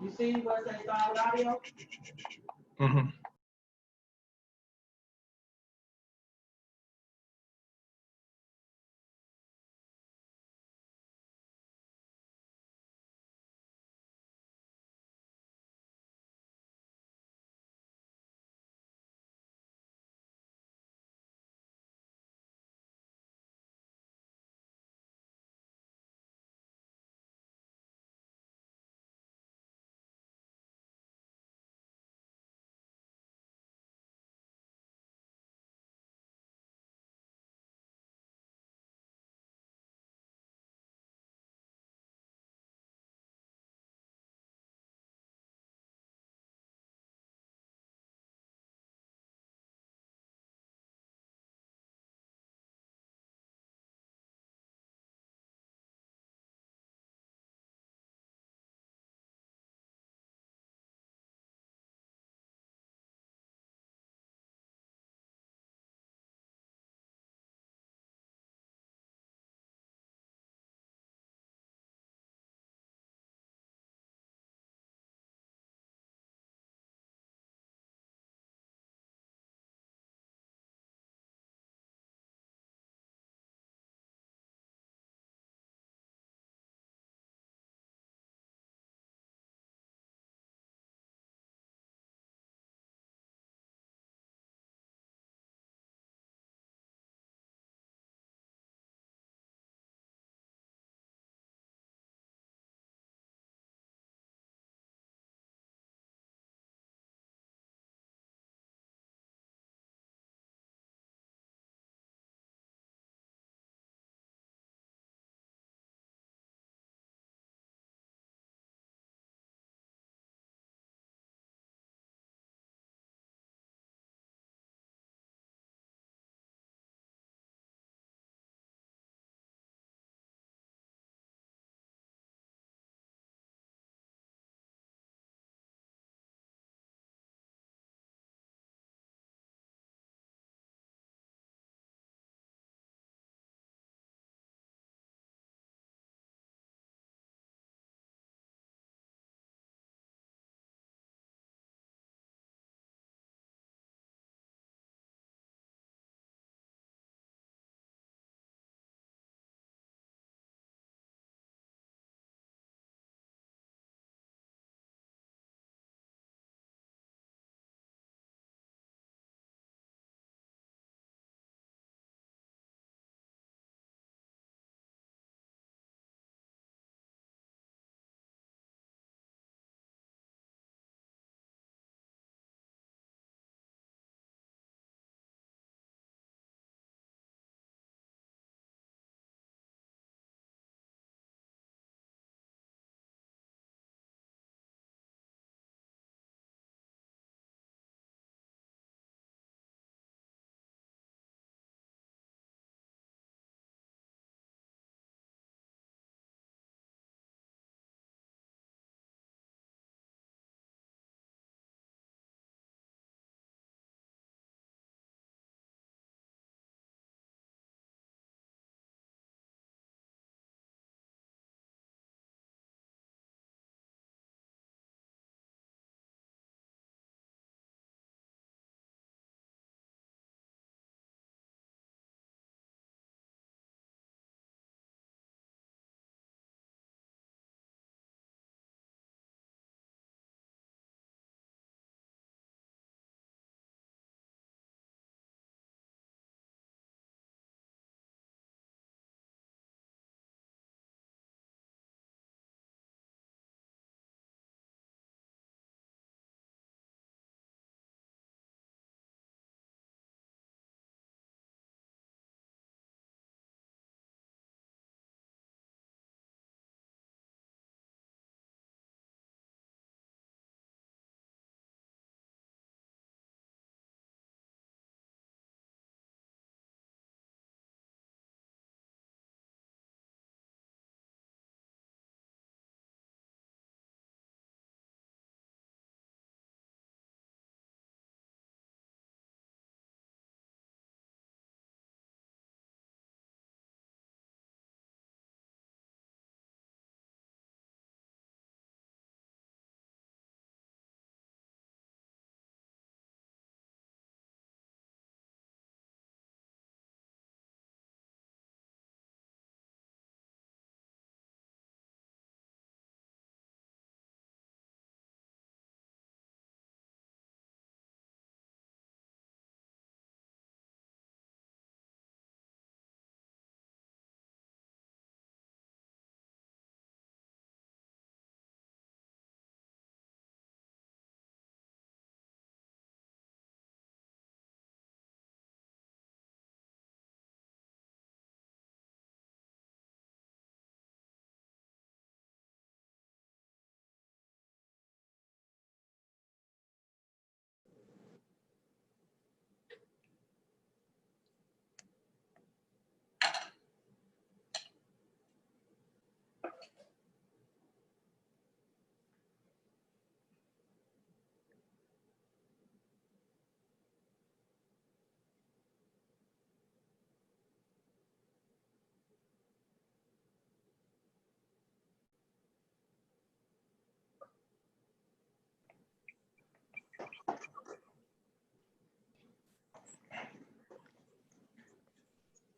You see where it says start with audio? Mm-hmm.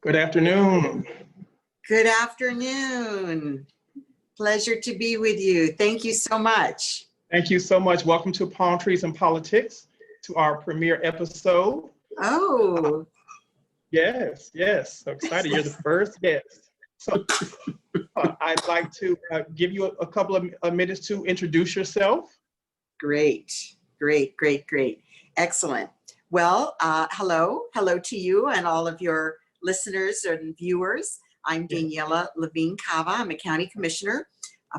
Good afternoon. Good afternoon. Pleasure to be with you. Thank you so much. Thank you so much. Welcome to Palm Trees and Politics, to our premiere episode. Oh. Yes. So excited. You're the first guest. So I'd like to give you a couple of minutes to introduce yourself. Great. Excellent. Well, hello to you and all of your listeners and viewers. I'm Daniella Levine Cava. I'm a county commissioner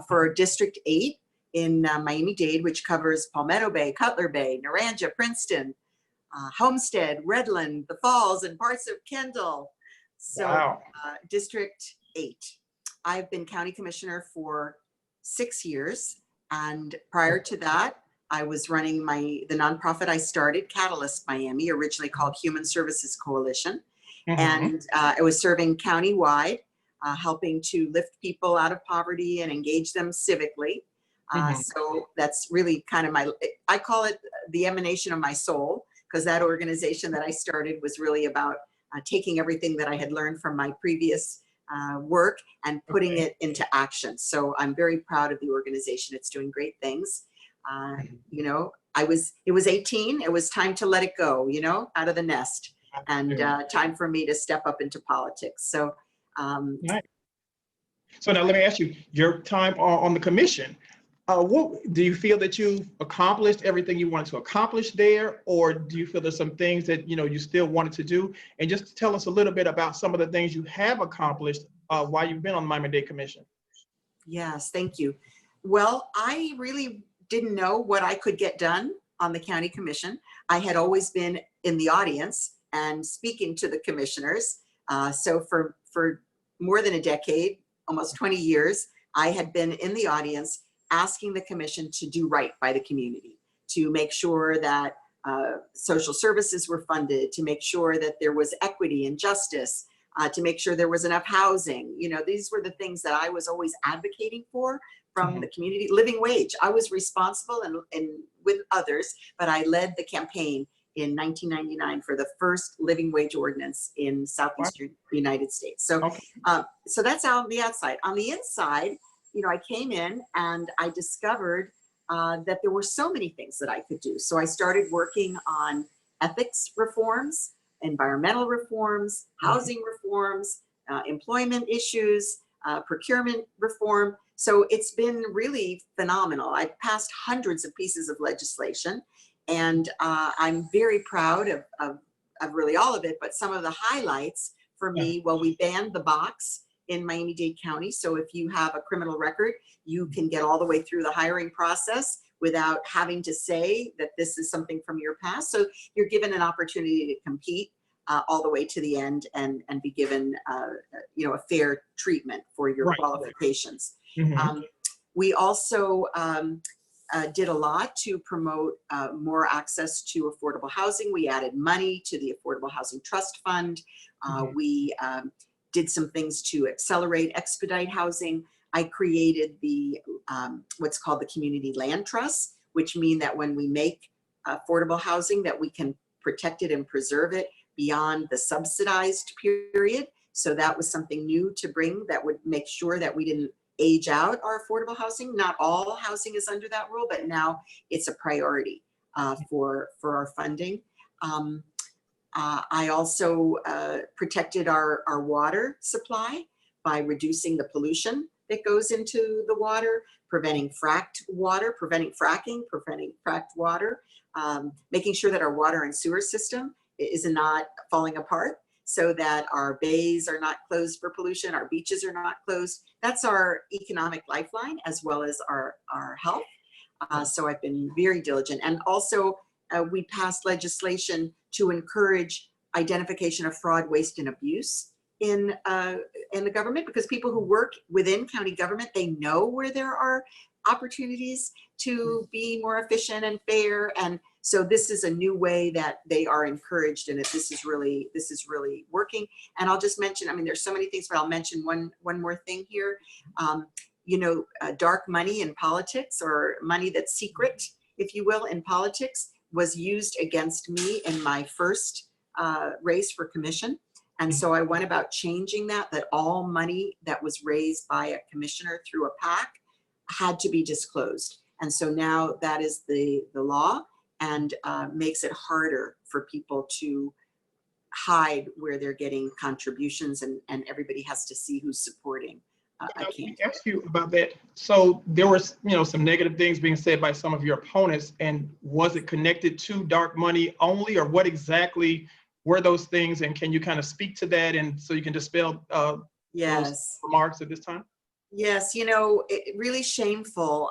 for District 8 in Miami-Dade, which covers Palmetto Bay, Cutler Bay, Naranja, Princeton, Homestead, Redland, the Falls, and parts of Kendall. So wow. District 8. I've been county commissioner for 6 years. And prior to that, I was running the nonprofit I started, Catalyst Miami, originally called Human Services Coalition. And it was serving countywide, helping to lift people out of poverty and engage them civically. So that's really kind of I call it the emanation of my soul, because that organization that I started was really about taking everything that I had learned from my previous work and putting it into action. So I'm very proud of the organization. It's doing great things. You know, it was 18. It was time to let it go, you know, out of the nest, and time for me to step up into politics. So, nice. So now let me ask you, your time on the commission, what do you feel that you've accomplished everything you wanted to accomplish there, or do you feel there's some things that you still wanted to do? And just tell us a little bit about some of the things you have accomplished while you've been on the Miami-Dade Commission. Yes, thank you. Well, I really didn't know what I could get done on the county commission. I had always been in the audience and speaking to the commissioners. So for more than a decade, almost 20 years, I had been in the audience asking the commission to do right by the community, to make sure that social services were funded, to make sure that there was equity and justice, to make sure there was enough housing. You know, these were the things that I was always advocating for from the community. Living wage, I was responsible and with others, but I led the campaign in 1999 for the first living wage ordinance in Southeastern United States. So, so that's on the outside. On the inside, I came in and I discovered that there were so many things that I could do. So I started working on ethics reforms, environmental reforms, housing reforms, employment issues, procurement reform. So it's been really phenomenal. I've passed hundreds of pieces of legislation, and I'm very proud of really all of it, but some of the highlights for me, well, we banned the box in Miami-Dade County. So if you have a criminal record, you can get all the way through the hiring process without having to say that this is something from your past. So you're given an opportunity to compete all the way to the end and be given a fair treatment for your qualifications. We also did a lot to promote more access to affordable housing. We added money to the Affordable Housing Trust Fund. We did some things to expedite housing. I created the what's called the Community Land Trust, which mean that when we make affordable housing, that we can protect it and preserve it beyond the subsidized period. So that was something new to bring that would make sure that we didn't age out our affordable housing. Not all housing is under that rule, but now it's a priority for our funding. I also protected our water supply by reducing the pollution that goes into the water, preventing fracked water, preventing fracked water, making sure that our water and sewer system is not falling apart, so that our bays are not closed for pollution, our beaches are not closed. That's our economic lifeline as well as our health. So I've been very diligent. And also we passed legislation to encourage identification of fraud, waste, and abuse in the government, because people who work within county government, they know where there are opportunities to be more efficient and fair. And so this is a new way that they are encouraged, and this is really working. And I'll just mention, I mean, there's so many things, but I'll mention one more thing here. Dark money in politics, or money that's secret, if you will, in politics, was used against me in my first race for commission. And so I went about changing that all money that was raised by a commissioner through a PAC had to be disclosed. And so now that is the law, and makes it harder for people to hide where they're getting contributions, and everybody has to see who's supporting. I can't ask you about that. So there was, some negative things being said by some of your opponents, and was it connected to dark money only, or what exactly were those things? And can you kind of speak to that, and so you can dispel those remarks at this time? Yes, really shameful.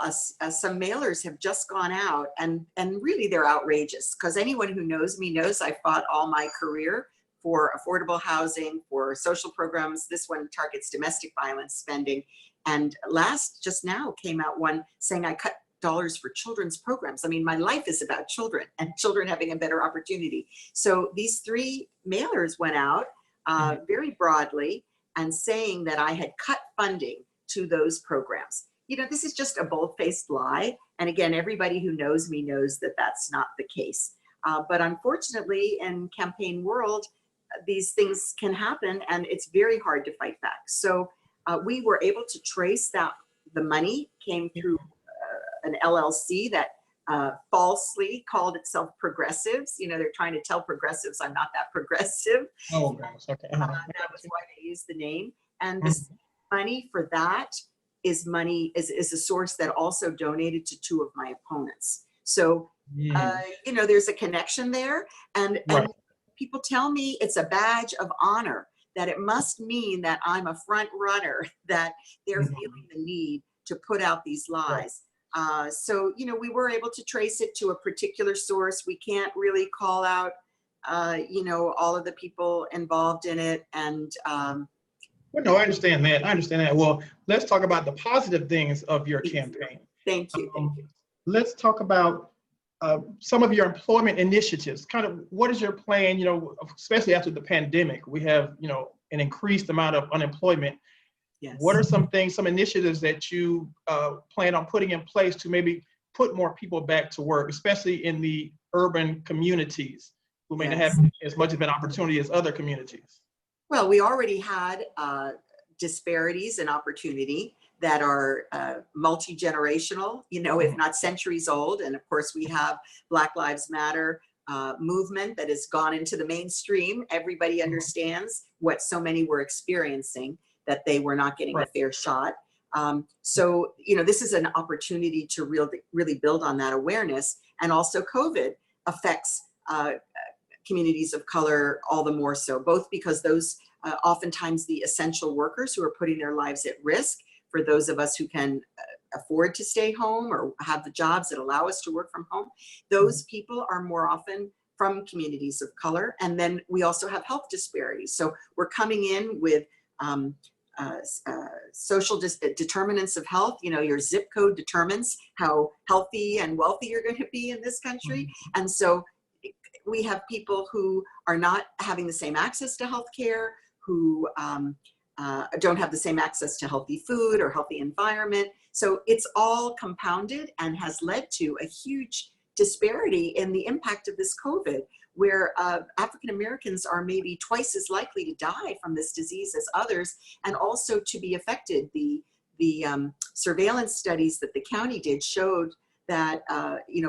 Some mailers have just gone out, and really they're outrageous, because anyone who knows me knows I fought all my career for affordable housing, for social programs. This one targets domestic violence spending. And just now came out one saying I cut dollars for children's programs. I mean, my life is about children and children having a better opportunity. So these 3 mailers went out very broadly and saying that I had cut funding to those programs. This is just a bold-faced lie. And again, everybody who knows me knows that that's not the case. But unfortunately, in campaign world, these things can happen, and it's very hard to fight back. So we were able to trace that the money came through an LLC that falsely called itself progressives. They're trying to tell progressives I'm not that progressive. Oh, gosh. Okay. That was why they used the name. And this money for that is a source that also donated to 2 of my opponents. So, there's a connection there. And people tell me it's a badge of honor, that it must mean that I'm a front runner, that they're feeling the need to put out these lies. So, we were able to trace it to a particular source. We can't really call out, all of the people involved in it. And well, no, I understand that. Well, let's talk about the positive things of your campaign. Thank you. Let's talk about some of your employment initiatives. Kind of, what is your plan, especially after the pandemic? We have, an increased amount of unemployment. Yes. What are some initiatives that you plan on putting in place to maybe put more people back to work, especially in the urban communities who may not have as much of an opportunity as other communities? Well, we already had disparities in opportunity that are multi-generational, if not centuries old. And of course, we have Black Lives Matter movement that has gone into the mainstream. Everybody understands what so many were experiencing, that they were not getting a fair shot. So, this is an opportunity to really build on that awareness. And also COVID affects communities of color all the more so, both because those oftentimes the essential workers who are putting their lives at risk, for those of us who can afford to stay home or have the jobs that allow us to work from home, those people are more often from communities of color. And then we also have health disparities. So we're coming in with social determinants of health. Your zip code determines how healthy and wealthy you're going to be in this country. And so we have people who are not having the same access to healthcare, who don't have the same access to healthy food or healthy environment. So it's all compounded and has led to a huge disparity in the impact of this COVID, where African Americans are maybe twice as likely to die from this disease as others, and also to be affected. The surveillance studies that the county did showed that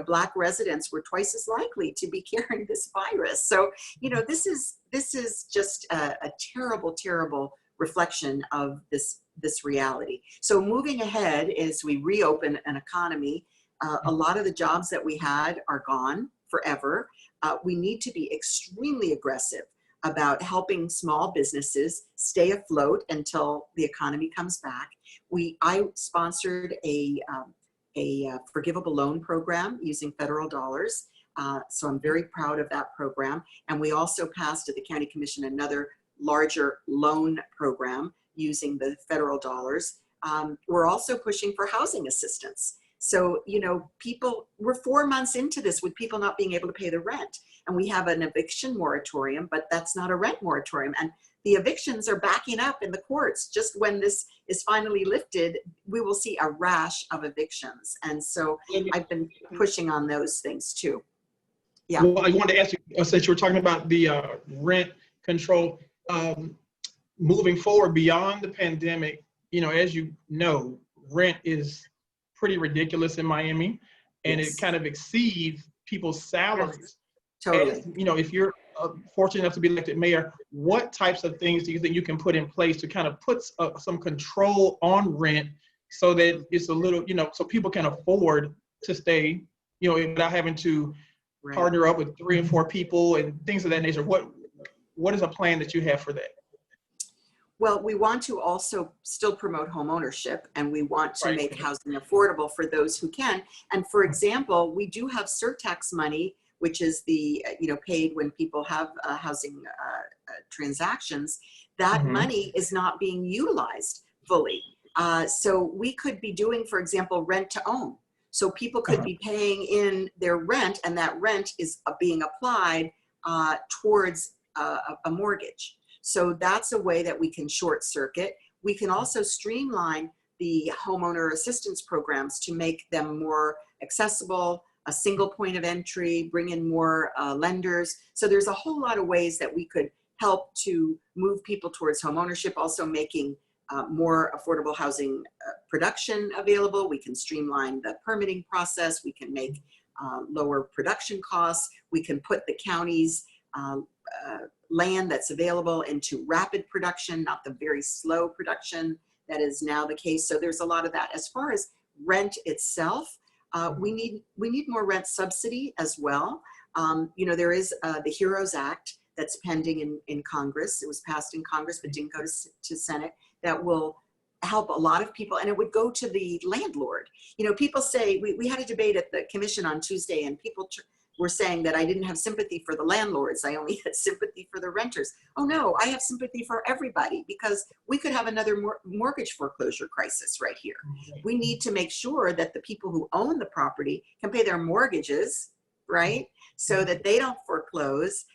Black residents were twice as likely to be carrying this virus. So this is just a terrible, terrible reflection of this reality. So moving ahead, as we reopen an economy, a lot of the jobs that we had are gone forever. We need to be extremely aggressive about helping small businesses stay afloat until the economy comes back. I sponsored a forgivable loan program using federal dollars. So I'm very proud of that program. And we also passed at the County Commission another larger loan program using the federal dollars. We're also pushing for housing assistance. So, we're 4 months into this with people not being able to pay the rent. And we have an eviction moratorium, but that's not a rent moratorium. And the evictions are backing up in the courts. Just when this is finally lifted, we will see a rash of evictions. And so I've been pushing on those things too. Yeah. Well, I wanted to ask you, since you were talking about the rent control, moving forward beyond the pandemic, you know, as you know, rent is pretty ridiculous in Miami, and Yes. it kind of exceeds people's salaries. Totally. And, you know, if you're fortunate enough to be elected mayor, what types of things do you think you can put in place to kind of put some control on rent so that it's a little, you know, so people can afford to stay, you know, without having to Right. partner up with 3 and 4 people and things of that nature? What is a plan that you have for that? Well, we want to also still promote home ownership, and we want to Right. make housing affordable for those who can. And for example, we do have surtax money, which is the, you know, paid when people have housing transactions. That Mhm. money is not being utilized fully. So we could be doing, for example, rent to own. So people could be paying in their rent, and that rent is being applied towards a mortgage. So that's a way that we can short circuit. We can also streamline the homeowner assistance programs to make them more accessible, a single point of entry, bring in more lenders. So there's a whole lot of ways that we could help to move people towards home ownership, also making more affordable housing production available. We can streamline the permitting process. We can make lower production costs. We can put the county's land that's available into rapid production, not the very slow production that is now the case. So there's a lot of that. As far as rent itself, we need more rent subsidy as well. You know, there is the HEROES Act that's pending in Congress. It was passed in Congress but didn't go to Senate. That will help a lot of people, and it would go to the landlord. You know, people say, we had a debate at the commission on Tuesday, and people were saying that I didn't have sympathy for the landlords. I only had sympathy for the renters. Oh no, I have sympathy for everybody, because we could have another mortgage foreclosure crisis right here. We need to make sure that the people who own the property can pay their mortgages, right? So that they don't foreclose.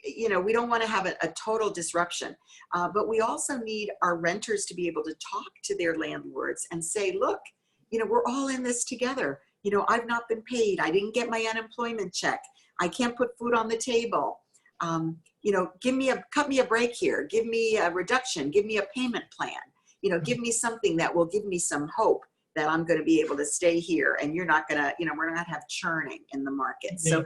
You know, we don't want to have a total disruption, but we also need our renters to be able to talk to their landlords and say, look, you know, we're all in this together. You know, I've not been paid. I didn't get my unemployment check. I can't put food on the table. You know, cut me a break here. Give me a reduction. Give me a payment plan. You know, give me something that will give me some hope that I'm going to be able to stay here, and you're not going to, you know, we're not going to have churning in the market. So,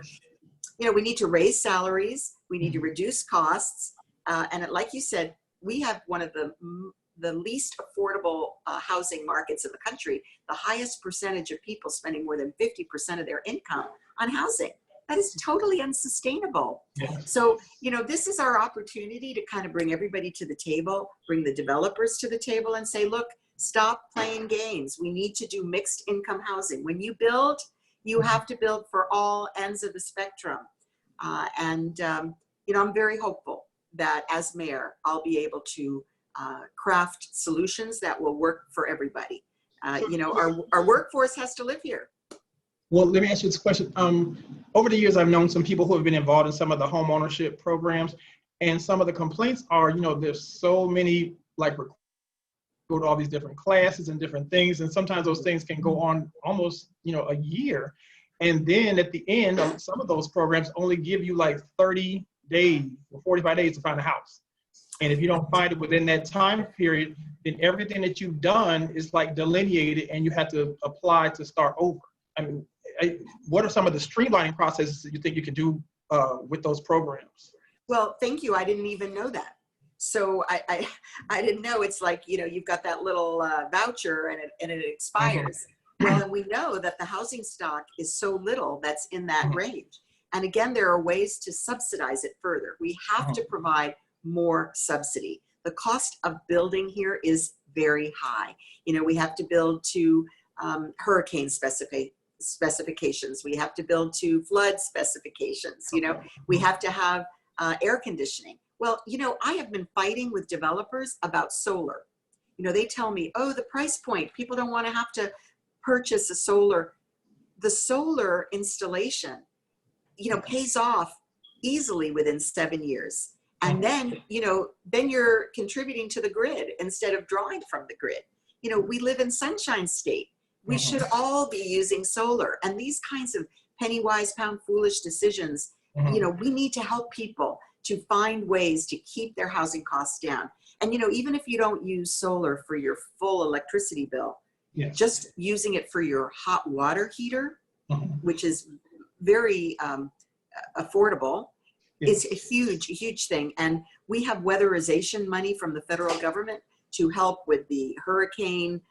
you know, we need to raise salaries. We need to reduce costs. And like you said, we have one of the least affordable housing markets in the country, the highest percentage of people spending more than 50% of their income on housing. That is totally unsustainable. So, you know, this is our opportunity to kind of bring everybody to the table, bring the developers to the table and say, look, stop playing games. We need to do mixed income housing. When you build, you have to build for all ends of the spectrum. You know, I'm very hopeful that as mayor, I'll be able to craft solutions that will work for everybody. You know, our workforce has to live here. Well, let me ask you this question. Over the years, I've known some people who have been involved in some of the home ownership programs, and some of the complaints are, you know, there's so many, like, go to all these different classes and different things, and sometimes those things can go on almost, you know, a year. And then at the end, some of those programs only give you like 30 days or 45 days to find a house. And if you don't find it within that time period, then everything that you've done is like delineated, and you have to apply to start over. I mean, what are some of the streamlining processes that you think you can do with those programs? Well, thank you. I didn't even know that. So I didn't know. It's like, you know, you've got that little voucher and it expires. Well, and we know that the housing stock is so little that's in that range. And again, there are ways to subsidize it further. We have to provide more subsidy. The cost of building here is very high. You know, we have to build to hurricane specifications. We have to build to flood specifications. You know, we have to have air conditioning. Well, you know, I have been fighting with developers about solar. You know, they tell me, oh, the price point, people don't want to have to purchase a solar. The solar installation, you know, pays off easily within 7 years. And then, you know, then you're contributing to the grid instead of drawing from the grid. You know, we live in Sunshine State. We should all be using solar. And these kinds of penny wise, pound foolish decisions, you know, we need to help people to find ways to keep their housing costs down. And, you know, even if you don't use solar for your full electricity bill, Yes. just using it for your hot water heater, Mhm. which is very affordable, Yes. is a huge thing. And we have weatherization money from the federal government to help with the hurricane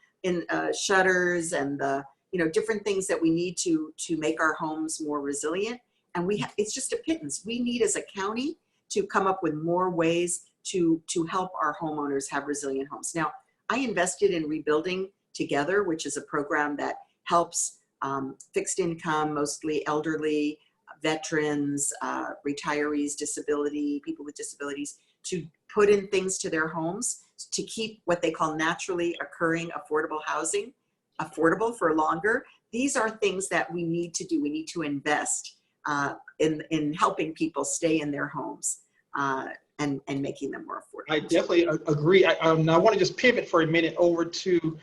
shutters and the, you know, different things that we need to make our homes more resilient. And it's just a pittance. We need as a county to come up with more ways to help our homeowners have resilient homes. Now, I invested in Rebuilding Together, which is a program that helps fixed income, mostly elderly, veterans, retirees, people with disabilities, to put in things to their homes to keep what they call naturally occurring affordable housing affordable for longer. These are things that we need to do. We need to invest in helping people stay in their homes and making them more affordable. I definitely agree. I want to just pivot for a minute over to,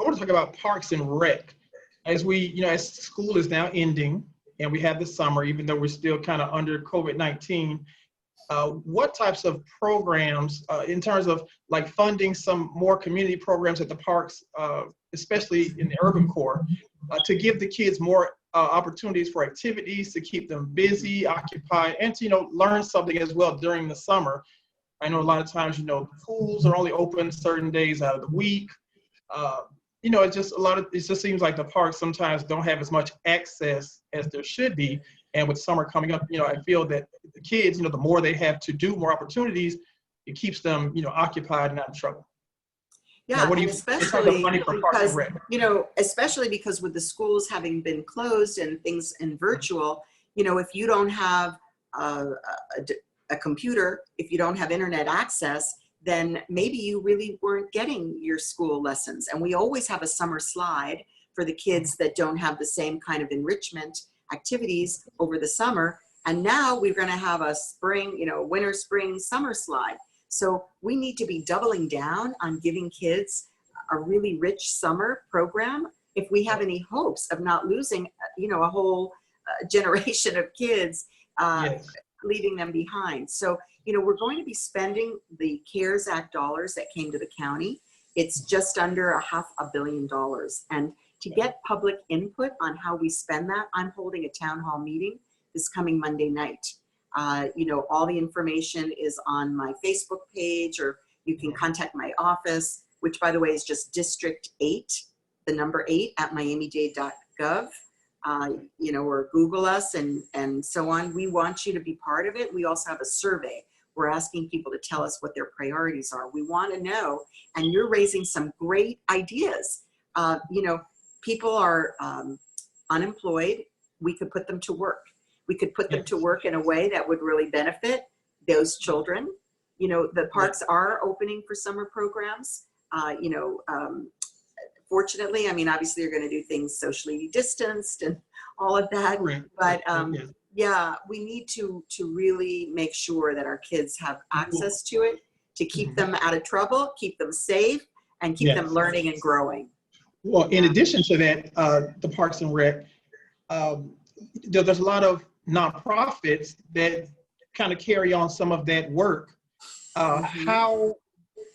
I want to talk about Parks and Rec. As we, you know, as school is now ending and we have the summer, even though we're still kind of under COVID-19, what types of programs, in terms of like funding some more community programs at the parks, especially in the urban core, to give the kids more opportunities for activities, to keep them busy, occupied, and to, you know, learn something as well during the summer. I know a lot of times, you know, pools are only open certain days out of the week. You know, it just seems like the parks sometimes don't have as much access as there should be. And with summer coming up, you know, I feel that the kids, you know, the more they have to do, more opportunities, it keeps them, you know, occupied and out of trouble. Yeah, now, what do and you, especially because, you know, especially because with the schools having been closed and things in virtual, you know, if you don't have a computer, if you don't have internet access, then maybe you really weren't getting your school lessons. And we always have a summer slide for the kids that don't have the same kind of enrichment activities over the summer. And now we're going to have a spring, you know, winter, spring, summer slide. So we need to be doubling down on giving kids a really rich summer program if we have any hopes of not losing, you know, a whole generation of kids, yes. leaving them behind. So, you know, we're going to be spending the CARES Act dollars that came to the county. It's just under $500 million. And to get public input on how we spend that, I'm holding a town hall meeting this coming Monday night. You know, all the information is on my Facebook page, or you can contact my office, which by the way is just District 8, the number 8 at MIAMI-DADE.gov. You know, or Google us and so on. We want you to be part of it. We also have a survey. We're asking people to tell us what their priorities are. We want to know, and you're raising some great ideas. You know, people are unemployed. We could put them to work. We could put them to work in a way that would really benefit those children. You know, the parks are opening for summer programs. You know, fortunately, I mean, obviously you're going to do things socially distanced and all of that. Right. But yeah, we need to really make sure that our kids have access to it, to keep them out of trouble, keep them safe, and keep them learning and growing. Well, in addition to that, the Parks and Rec, there's a lot of nonprofits that kind of carry on some of that work. How,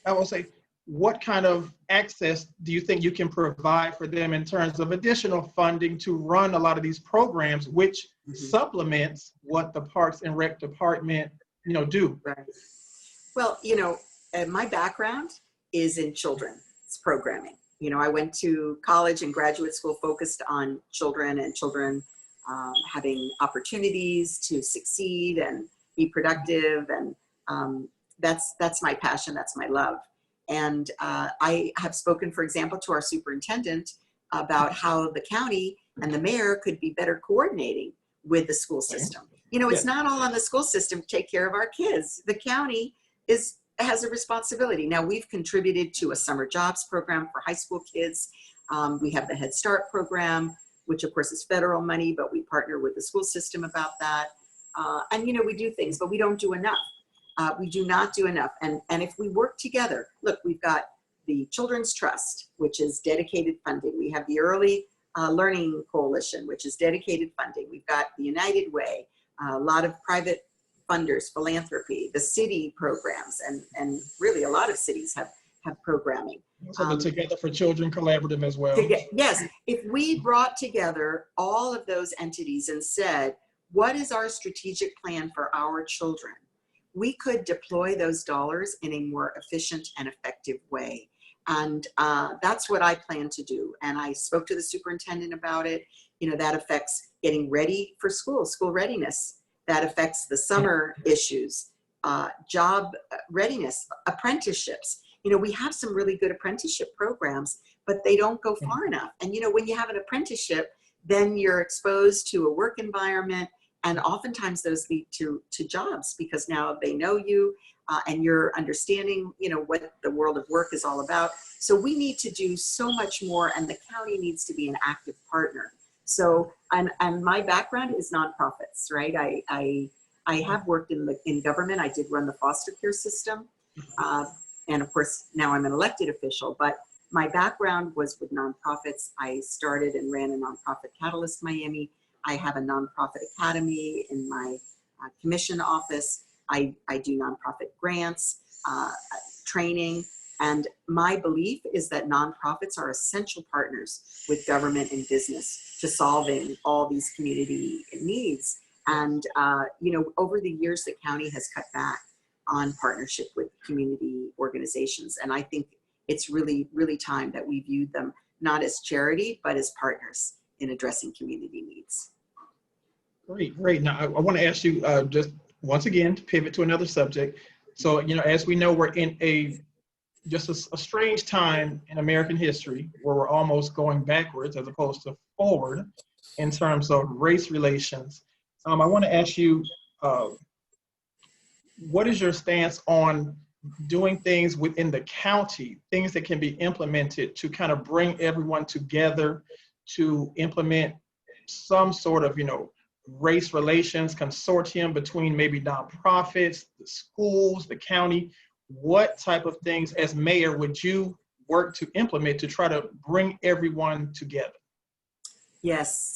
I will say, what kind of access do you think you can provide for them in terms of additional funding to run a lot of these programs, which supplements what the Parks and Rec department, you know, do? Right. Well, you know, my background is in children's programming. You know, I went to college and graduate school focused on children and children having opportunities to succeed and be productive. And that's my passion. That's my love. And I have spoken, for example, to our superintendent about how the county and the mayor could be better coordinating with the school system. You know, it's not all on the school system to take care of our kids. The county has a responsibility. Now, we've contributed to a summer jobs program for high school kids. We have the Head Start program, which of course is federal money, but we partner with the school system about that. And, you know, we do things, but we don't do enough. We do not do enough. And if we work together, look, we've got the Children's Trust, which is dedicated funding. We have the Early Learning Coalition, which is dedicated funding. We've got the United Way, a lot of private funders, philanthropy, the city programs, and really a lot of cities have programming. So the Together for Children Collaborative as well. Yes, if we brought together all of those entities and said, what is our strategic plan for our children? We could deploy those dollars in a more efficient and effective way. And that's what I plan to do. And I spoke to the superintendent about it. You know, that affects getting ready for school readiness. That affects the summer issues, job readiness, apprenticeships. You know, we have some really good apprenticeship programs, but they don't go far enough. And, you know, when you have an apprenticeship, then you're exposed to a work environment, and oftentimes those lead to jobs because now they know you and you're understanding, you know, what the world of work is all about. So we need to do so much more, and the county needs to be an active partner. So, and my background is nonprofits, right? I have worked in government. I did run the foster care system. And of course, now I'm an elected official, but my background was with nonprofits. I started and ran a nonprofit, Catalyst Miami. I have a nonprofit academy in my commission office. I do nonprofit grants, training, and my belief is that nonprofits are essential partners with government and business to solving all these community needs. And, you know, over the years, the county has cut back on partnership with community organizations. And I think it's really, really time that we view them not as charity, but as partners in addressing community needs. Great, great. Now, I want to ask you just once again to pivot to another subject. So, you know, as we know, we're in just a strange time in American history where we're almost going backwards as opposed to forward in terms of race relations. I want to ask you, what is your stance on doing things within the county, things that can be implemented to kind of bring everyone together to implement some sort of, you know, race relations consortium between maybe nonprofits, the schools, the county? What type of things as mayor would you work to implement to try to bring everyone together? Yes,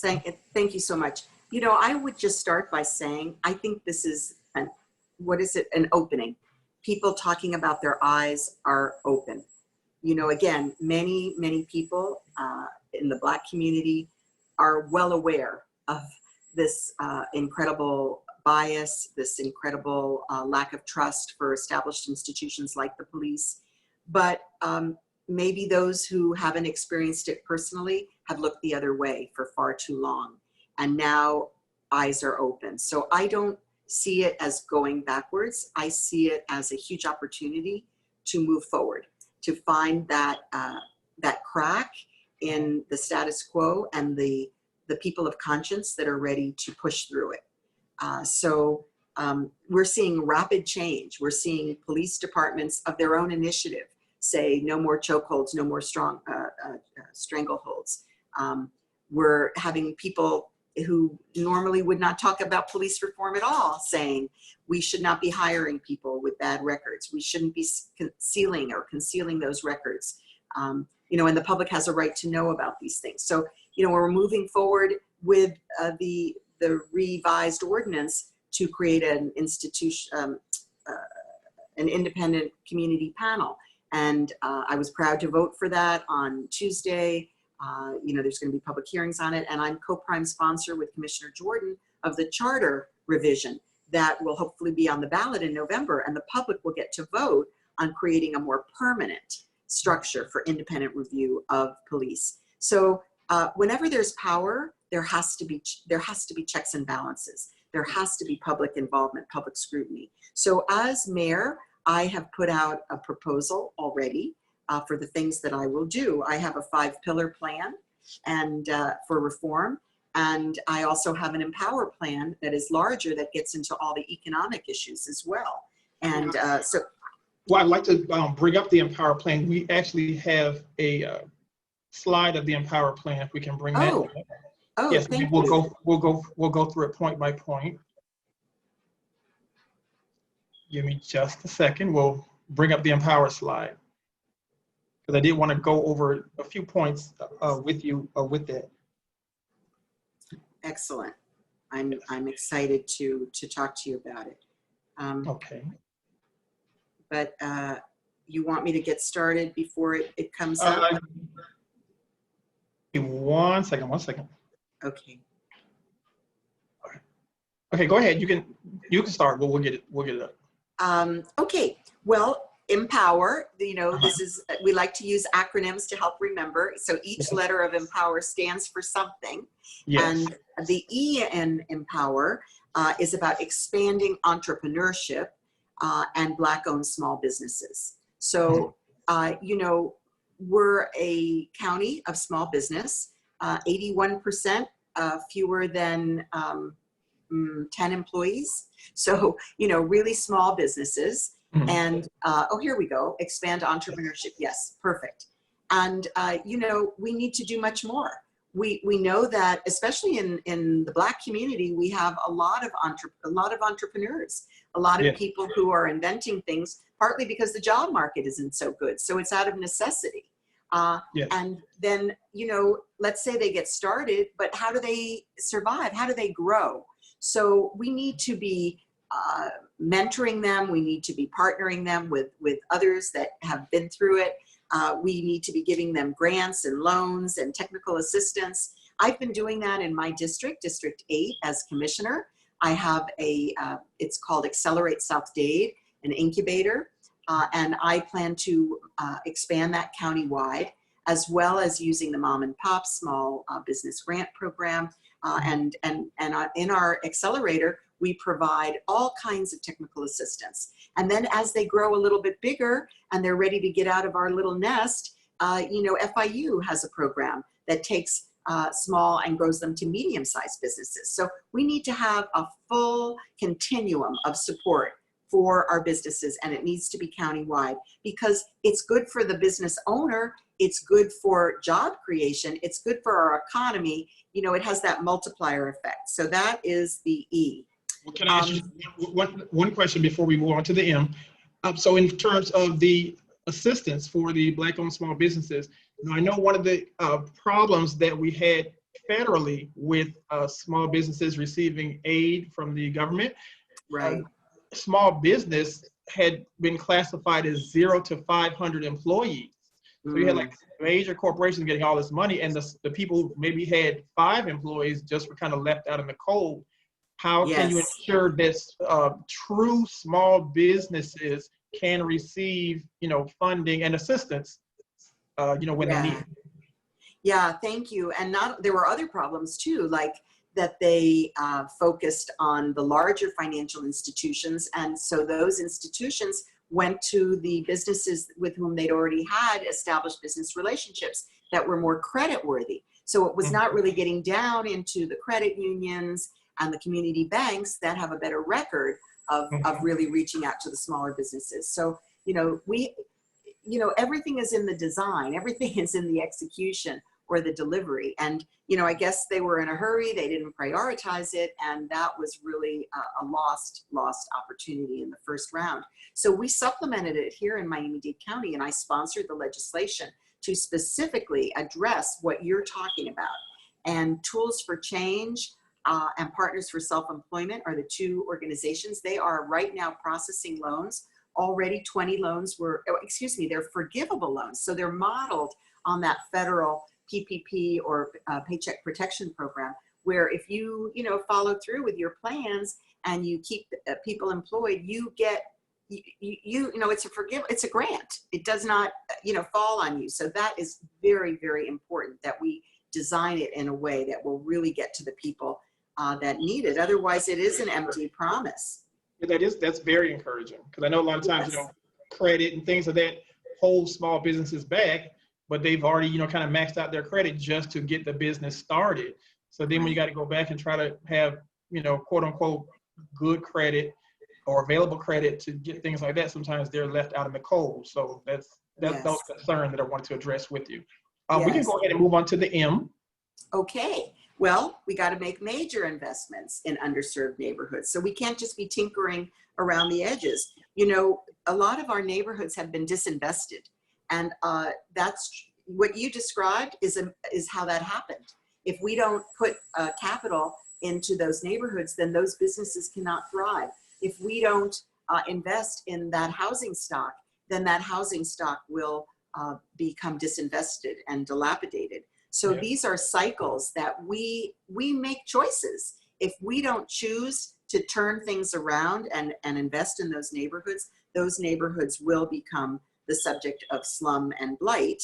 thank you so much. You know, I would just start by saying, I think this is an opening. People talking about their eyes are open. You know, again, many, many people in the Black community are well aware of this incredible bias, this incredible lack of trust for established institutions like the police. But maybe those who haven't experienced it personally have looked the other way for far too long. And now eyes are open. So I don't see it as going backwards. I see it as a huge opportunity to move forward, to find that that crack in the status quo and the people of conscience that are ready to push through it. So we're seeing rapid change. We're seeing police departments of their own initiative say no more chokeholds, no more strangleholds. We're having people who normally would not talk about police reform at all saying we should not be hiring people with bad records. We shouldn't be concealing those records. You know, and the public has a right to know about these things. So, you know, we're moving forward with the revised ordinance to create an institution, an independent community panel. And I was proud to vote for that on Tuesday. You know, there's going to be public hearings on it, and I'm co-prime sponsor with Commissioner Jordan of the charter revision that will hopefully be on the ballot in November, and the public will get to vote on creating a more permanent structure for independent review of police. So whenever there's power, there has to be checks and balances. There has to be public involvement, public scrutiny. So as mayor, I have put out a proposal already for the things that I will do. I have a 5-pillar plan and for reform. And I also have an Empower plan that is larger that gets into all the economic issues as well. And so. Well, I'd like to bring up the Empower plan. We actually have a slide of the Empower plan. If we can bring that up. Oh, yes, thank we'll you. We'll go through it point by point. Give me just a second. We'll bring up the Empower slide because I did want to go over a few points with you with that. Excellent. I'm excited to talk to you about it. Okay. But you want me to get started before it comes up? One second. Okay. Okay, go ahead. You can start, but we'll get it up. Okay, well, Empower, this is, we like to use acronyms to help remember. So each letter of Empower stands for something. Yes. And the E in Empower is about expanding entrepreneurship and Black-owned small businesses. So, we're a county of small business, 81% fewer than 10 employees. So, really small businesses. And, oh, here we go. Expand entrepreneurship. Yes, perfect. And, we need to do much more. We know that, especially in the Black community, we have a lot of entrepreneurs, a lot of people who are inventing things, partly because the job market isn't so good. So it's out of necessity. And then, let's say they get started, but how do they survive? How do they grow? So we need to be mentoring them. We need to be partnering them with others that have been through it. We need to be giving them grants and loans and technical assistance. I've been doing that in my district, District 8, as commissioner. I have it's called Accelerate South Dade, an incubator, and I plan to expand that countywide, as well as using the Mom and Pop Small Business Grant Program. And in our accelerator, we provide all kinds of technical assistance. And then as they grow a little bit bigger and they're ready to get out of our little nest, FIU has a program that takes small and grows them to medium-sized businesses. So we need to have a full continuum of support for our businesses, and it needs to be countywide, because it's good for the business owner, it's good for job creation, it's good for our economy. It has that multiplier effect. So that is the E. Well, can I ask you one question before we move on to the M? So in terms of the assistance for the Black-owned small businesses, I know one of the problems that we had federally with small businesses receiving aid from the government, right? Small business had been classified as 0 to 500 employees. So you had like major corporations getting all this money, and the people who maybe had 5 employees just were kind of left out in the cold. How can you ensure that true small businesses can receive, funding and assistance, when they need it? Yeah, thank you. And there were other problems too, like that they focused on the larger financial institutions. And so those institutions went to the businesses with whom they'd already had established business relationships that were more credit worthy. So it was not really getting down into the credit unions and the community banks that have a better record of really reaching out to the smaller businesses. So, everything is in the design, everything is in the execution or the delivery. And, I guess they were in a hurry, they didn't prioritize it, and that was really a lost opportunity in the first round. So we supplemented it here in Miami-Dade County, and I sponsored the legislation to specifically address what you're talking about. And Tools for Change and Partners for Self-Employment are the 2 organizations. They are right now processing loans. Already 20 loans they're forgivable loans. So they're modeled on that federal PPP or Paycheck Protection Program, where if you, follow through with your plans and you keep people employed, you get, it's a grant. It does not, fall on you. So that is very, very important that we design it in a way that will really get to the people that need it. Otherwise, it is an empty promise. That's very encouraging, because I know a lot of times, credit and things of that hold small businesses back, but they've already, kind of maxed out their credit just to get the business started. So then when you got to go back and try to have, quote unquote, good credit or available credit to get things like that, sometimes they're left out in the cold. So that's those concerns that I wanted to address with you. We can go ahead and move on to the M. Okay. Well, we got to make major investments in underserved neighborhoods. So we can't just be tinkering around the edges. A lot of our neighborhoods have been disinvested. And that's what you described is how that happened. If we don't put capital into those neighborhoods, then those businesses cannot thrive. If we don't invest in that housing stock, then that housing stock will become disinvested and dilapidated. So Yeah. these are cycles that we make choices. If we don't choose to turn things around and invest in those neighborhoods will become the subject of slum and blight,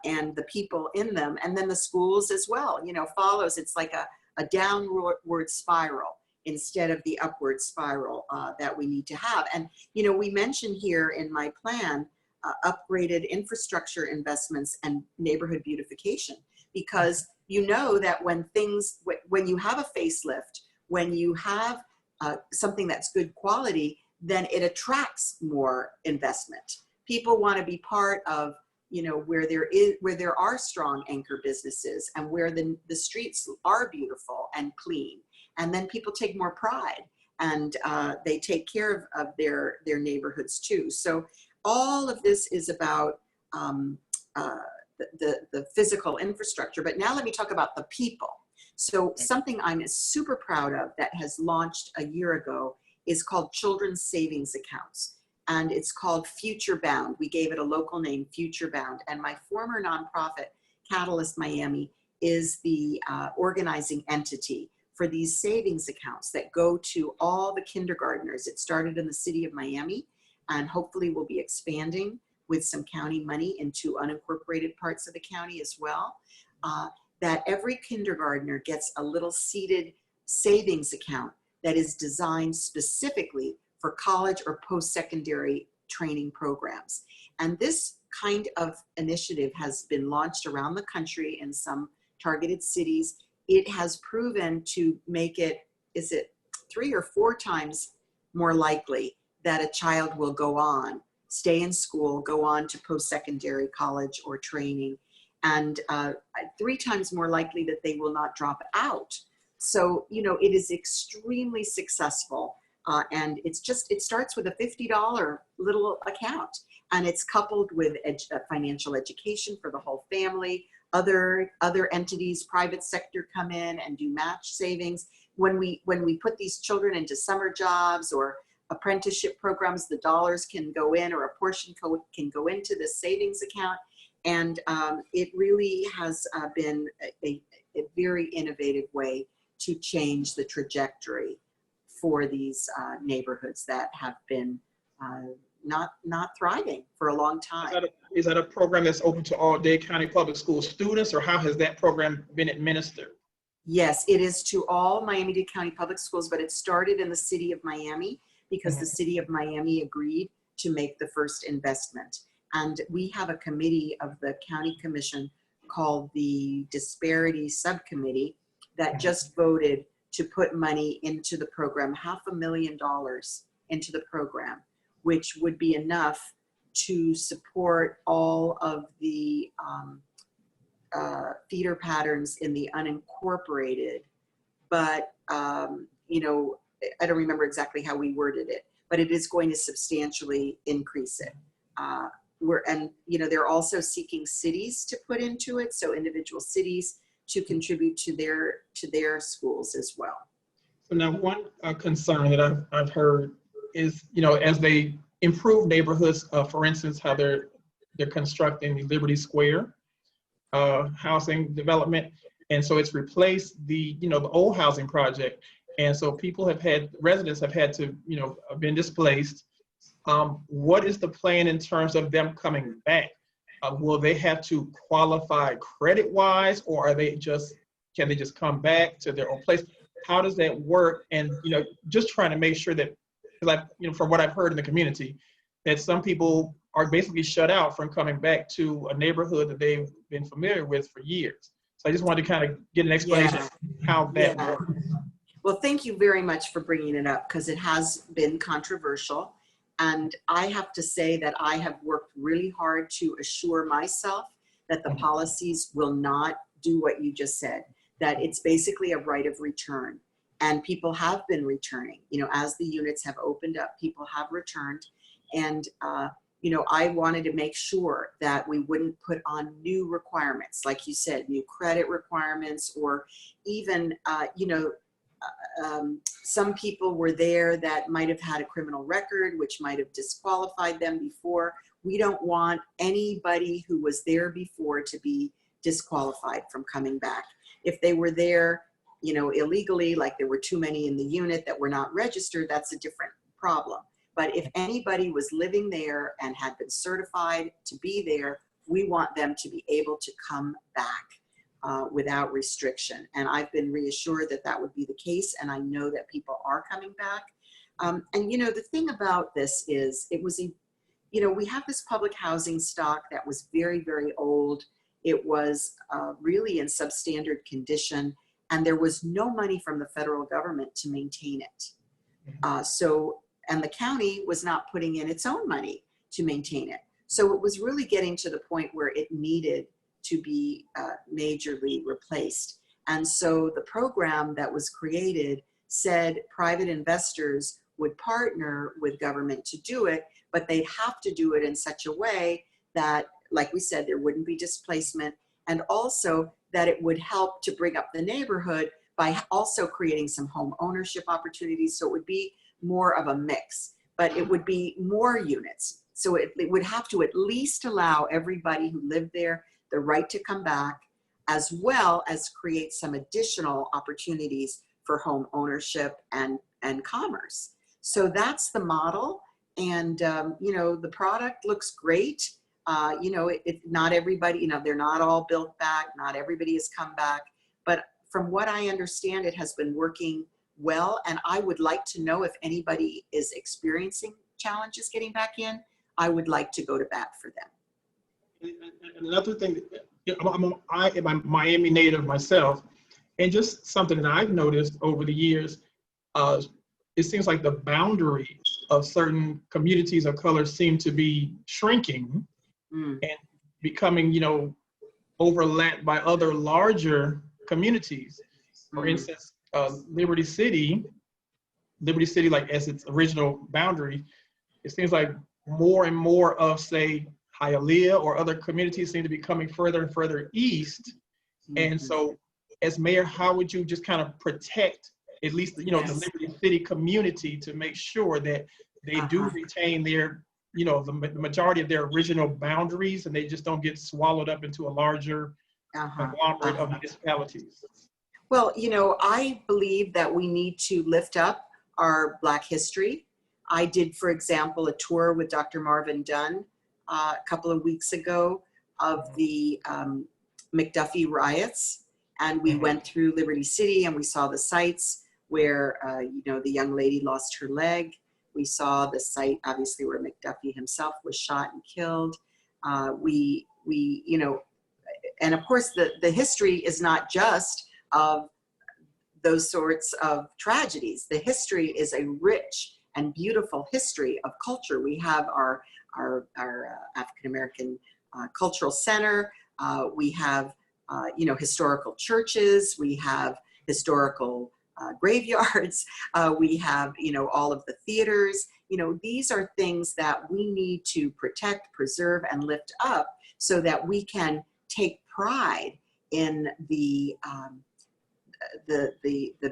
and the people in them, and then the schools as well, follows. It's like a downward spiral instead of the upward spiral that we need to have. And, we mentioned here in my plan, upgraded infrastructure investments and neighborhood beautification, because that when you have a facelift, when you have something that's good quality, then it attracts more investment. People want to be part of, where there are strong anchor businesses and where the streets are beautiful and clean. And then people take more pride, and they take care of their neighborhoods too. So all of this is about the physical infrastructure. But now let me talk about the people. So something I'm super proud of that has launched a year ago is called Children's Savings Accounts. And it's called Future Bound. We gave it a local name, Future Bound. And my former nonprofit, Catalyst Miami, is the organizing entity for these savings accounts that go to all the kindergartners. It started in the city of Miami, and hopefully will be expanding with some county money into unincorporated parts of the county as well. That every kindergartner gets a little seeded savings account that is designed specifically for college or post-secondary training programs. And this kind of initiative has been launched around the country in some targeted cities. It has proven to make it, 3 or 4 times more likely that a child will go on, stay in school, go on to post-secondary college or training, and 3 times more likely that they will not drop out. So, it is extremely successful. And it starts with a $50 little account, and it's coupled with financial education for the whole family. Other entities, private sector, come in and do match savings. When we put these children into summer jobs or apprenticeship programs, the dollars can go in, or a portion can go into the savings account. And it really has been a very innovative way to change the trajectory for these neighborhoods that have been not thriving for a long time. Is that a program that's open to all Dade County Public School students, or how has that program been administered? Yes, it is to all Miami-Dade County Public Schools, but it started in the city of Miami because the city of Miami agreed to make the first investment. And we have a committee of the county commission called the Disparity Subcommittee that just voted to put money into the program, $500,000 into the program, which would be enough to support all of the feeder patterns in the unincorporated. But, I don't remember exactly how we worded it, but it is going to substantially increase it. They're also seeking cities to put into it, so individual cities to contribute to their schools as well. So now one concern that I've heard is, as they improve neighborhoods, for instance, how they're constructing the Liberty Square housing development. And so it's replaced the old housing project. And so residents have had to, been displaced. What is the plan in terms of them coming back? Will they have to qualify credit-wise, or can they just come back to their own place? How does that work? And just trying to make sure that, from what I've heard in the community, that some people are basically shut out from coming back to a neighborhood that they've been familiar with for years. So I just wanted to kind of get an explanation of how that works. Well, thank you very much for bringing it up, because it has been controversial. And I have to say that I have worked really hard to assure myself that the policies will not do what you just said, that it's basically a right of return. And people have been returning, as the units have opened up, people have returned. And, I wanted to make sure that we wouldn't put on new requirements, like you said, new credit requirements, or even, some people were there that might have had a criminal record, which might have disqualified them before. We don't want anybody who was there before to be disqualified from coming back. If they were there, you know, illegally, like there were too many in the unit that were not registered, that's a different problem. But if anybody was living there and had been certified to be there, we want them to be able to come back without restriction. And I've been reassured that that would be the case, and I know that people are coming back. And you know, the thing about this is, it was a, you know, we have this public housing stock that was very, very old. It was really in substandard condition, and there was no money from the federal government to maintain it. And the county was not putting in its own money to maintain it. So it was really getting to the point where it needed to be majorly replaced. And so the program that was created said private investors would partner with government to do it, but they'd have to do it in such a way that, like we said, there wouldn't be displacement, and also that it would help to bring up the neighborhood by also creating some home ownership opportunities. So it would be more of a mix, but it would be more units. So it would have to at least allow everybody who lived there the right to come back, as well as create some additional opportunities for home ownership and commerce. So that's the model. And, you know, the product looks great. You know, not everybody, you know, they're not all built back. Not everybody has come back. But from what I understand, it has been working well. And I would like to know if anybody is experiencing challenges getting back in. I would like to go to bat for them. And another thing, I'm a Miami native myself, and just something that I've noticed over the years, it seems like the boundaries of certain communities of color seem to be shrinking and becoming, you know, overlapped by other larger communities. For instance, Liberty City, like as its original boundary, it seems like more and more of, say, Hialeah or other communities seem to be coming further and further east. And so as mayor, how would you just kind of protect at least, you know, the Liberty City community to make sure that they do retain their, you know, the majority of their original boundaries, and they just don't get swallowed up into a larger conglomerate of municipalities? Well, you know, I believe that we need to lift up our Black history. I did, for example, a tour with Dr. Marvin Dunn a couple of weeks ago of the McDuffie riots. And we went through Liberty City and we saw the sites where, you know, the young lady lost her leg. We saw the site, obviously, where McDuffie himself was shot and killed. We, you know, and of course, the history is not just of those sorts of tragedies. The history is a rich and beautiful history of culture. We have our African-American Cultural Center. We have, you know, historical churches. We have historical graveyards. We have, you know, all of the theaters. You know, these are things that we need to protect, preserve, and lift up so that we can take pride in the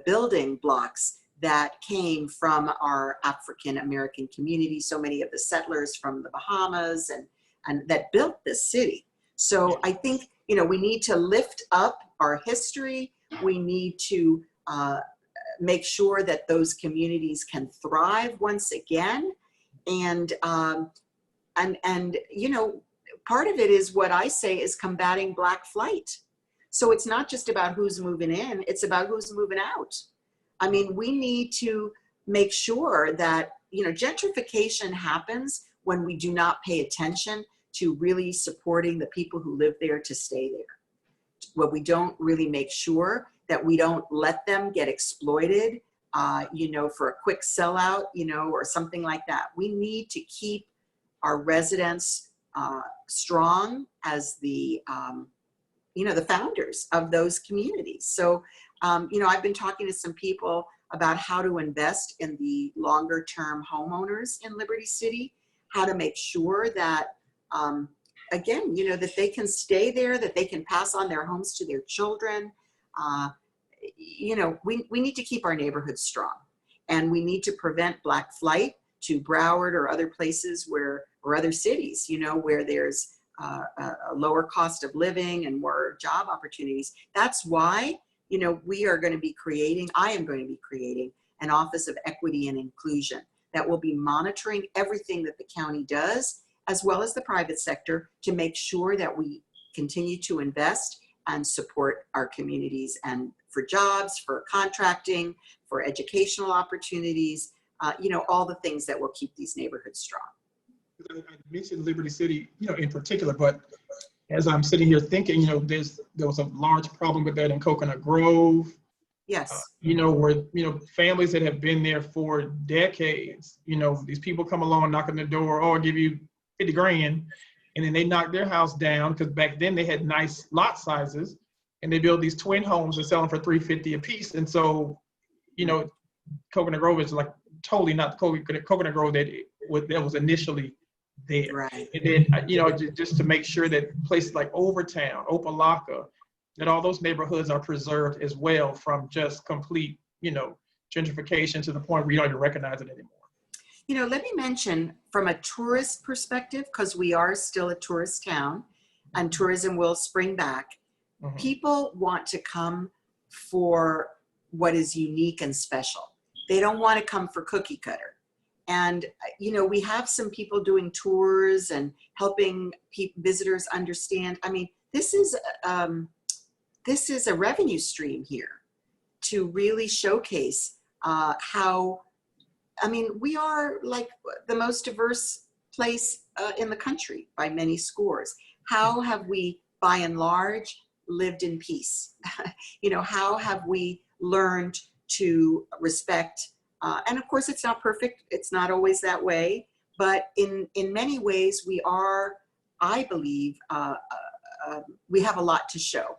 building blocks that came from our African American community. So many of the settlers from the Bahamas and that built this city. So I think, you know, we need to lift up our history. We need to make sure that those communities can thrive once again. And you know, part of it is what I say is combating Black flight. So it's not just about who's moving in, it's about who's moving out. I mean, we need to make sure that, you know, gentrification happens when we do not pay attention to really supporting the people who live there to stay there. When we don't really make sure that we don't let them get exploited, you know, for a quick sellout, you know, or something like that. We need to keep our residents strong as the, you know, the founders of those communities. So, you know, I've been talking to some people about how to invest in the longer term homeowners in Liberty City, how to make sure that, again, you know, that they can stay there, that they can pass on their homes to their children. we need to keep our neighborhoods strong, and we need to prevent Black flight to Broward or other places or other cities, where there's a lower cost of living and more job opportunities. That's why, we are going to be I am going to be creating an Office of Equity and Inclusion that will be monitoring everything that the county does, as well as the private sector, to make sure that we continue to invest and support our communities, and for jobs, for contracting, for educational opportunities, all the things that will keep these neighborhoods strong. I mentioned Liberty City, in particular, but as I'm sitting here thinking, there was a large problem with that in Coconut Grove. Yes. Where, families that have been there for decades, these people come along, knock on the door, oh, I'll give you 50 grand. And then they knock their house down, because back then they had nice lot sizes, and they build these twin homes and sell them for $350 a piece. And so, Coconut Grove is like totally not the Coconut Grove that was initially there. Right. And then, just to make sure that places like Overtown, Opelika, that all those neighborhoods are preserved as well from just complete, gentrification to the point where you don't even recognize it anymore. Let me mention from a tourist perspective, because we are still a tourist town and tourism will spring back. Mm-hmm. People want to come for what is unique and special. They don't want to come for cookie cutter. And, we have some people doing tours and helping visitors understand. I mean, this is a revenue stream here to really showcase how, we are like the most diverse place in the country by many scores. How have we, by and large, lived in peace? How have we learned to respect? And of course, it's not perfect. It's not always that way. But in many ways, we are, I believe, we have a lot to show,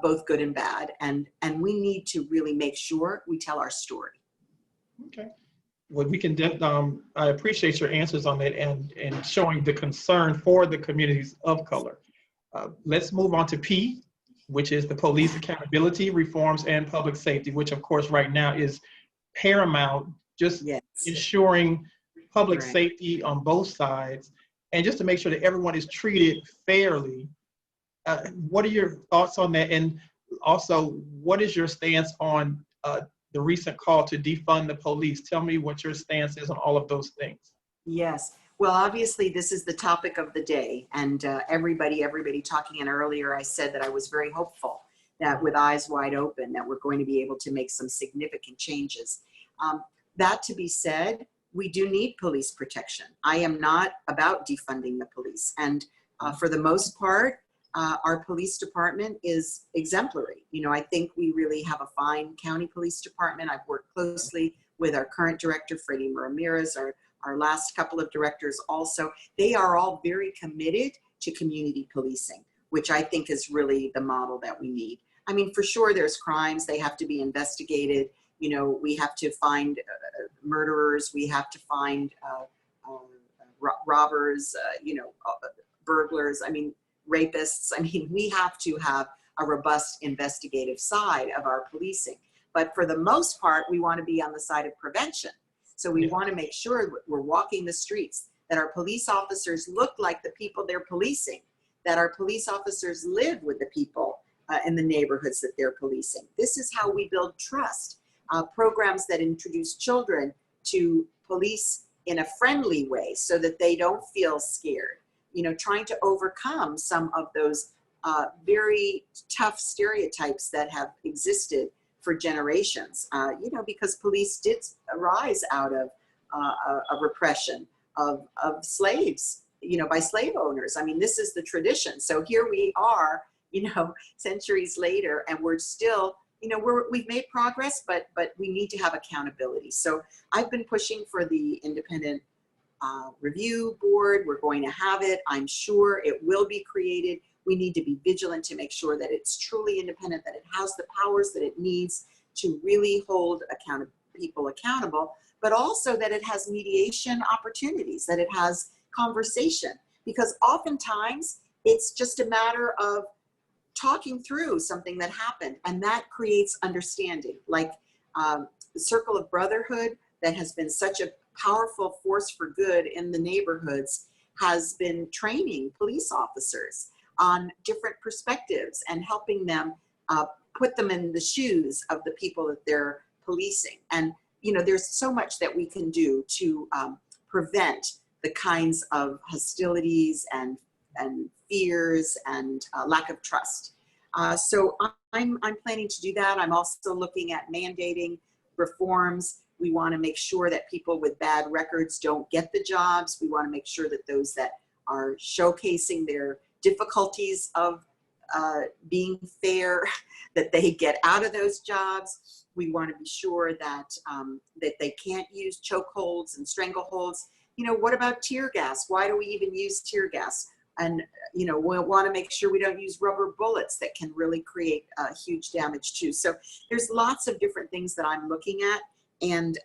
both good and bad. And we need to really make sure we tell our story. Okay. Well, we can, I appreciate your answers on that and showing the concern for the communities of color. Let's move on to P, which is the Police Accountability, Reforms, and Public Safety, which of course right now is paramount, just Yes. ensuring public Right. safety on both sides, and just to make sure that everyone is treated fairly. What are your thoughts on that? And also, what is your stance on the recent call to defund the police? Tell me what your stance is on all of those things. Yes. Well, obviously, this is the topic of the day. And everybody talking in earlier, I said that I was very hopeful that with eyes wide open, that we're going to be able to make some significant changes. That to be said, we do need police protection. I am not about defunding the police. And for the most part, our police department is exemplary. I think we really have a fine county police department. I've worked closely with our current director, Freddie Ramirez, our last couple of directors also. They are all very committed to community policing, which I think is really the model that we need. I mean, for sure, there's crimes. They have to be investigated. We have to find murderers. We have to find robbers, burglars. I mean, rapists. I mean, we have to have a robust investigative side of our policing. But for the most part, we want to be on the side of prevention. So we want to make sure we're walking the streets, that our police officers look like the people they're policing, that our police officers live with the people in the neighborhoods that they're policing. This is how we build trust. Programs that introduce children to police in a friendly way so that they don't feel scared. Trying to overcome some of those very tough stereotypes that have existed for generations, because police did arise out of a repression of slaves, by slave owners. I mean, this is the tradition. So here we are, centuries later, and we're still, we've made progress, but we need to have accountability. So I've been pushing for the independent review board. We're going to have it. I'm sure it will be created. We need to be vigilant to make sure that it's truly independent, that it has the powers that it needs to really hold people accountable, but also that it has mediation opportunities, that it has conversation. Because oftentimes it's just a matter of talking through something that happened, and that creates understanding. Like the Circle of Brotherhood, that has been such a powerful force for good in the neighborhoods, has been training police officers on different perspectives and helping them put them in the shoes of the people that they're policing. And you know, there's so much that we can do to prevent the kinds of hostilities and fears and lack of trust. So I'm planning to do that. I'm also looking at mandating reforms. We want to make sure that people with bad records don't get the jobs. We want to make sure that those that are showcasing their difficulties of being fair, that they get out of those jobs. We want to be sure that that they can't use chokeholds and strangleholds. You know, what about tear gas? Why do we even use tear gas? And you know, we'll want to make sure we don't use rubber bullets that can really create huge damage too. So there's lots of different things that I'm looking at, and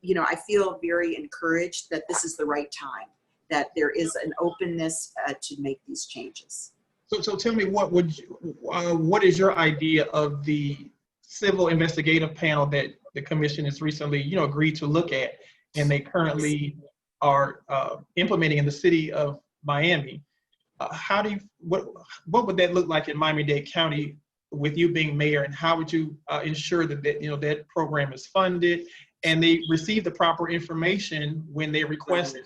you know, I feel very encouraged that this is the right time, that there is an openness to make these changes. So tell me, what is your idea of the civil investigative panel that the commission has recently, you know, agreed to look at, and they currently are implementing in the city of Miami? How do you, what would that look like in Miami-Dade County with you being mayor, and how would you ensure that, you know, that program is funded and they receive the proper information when they request it?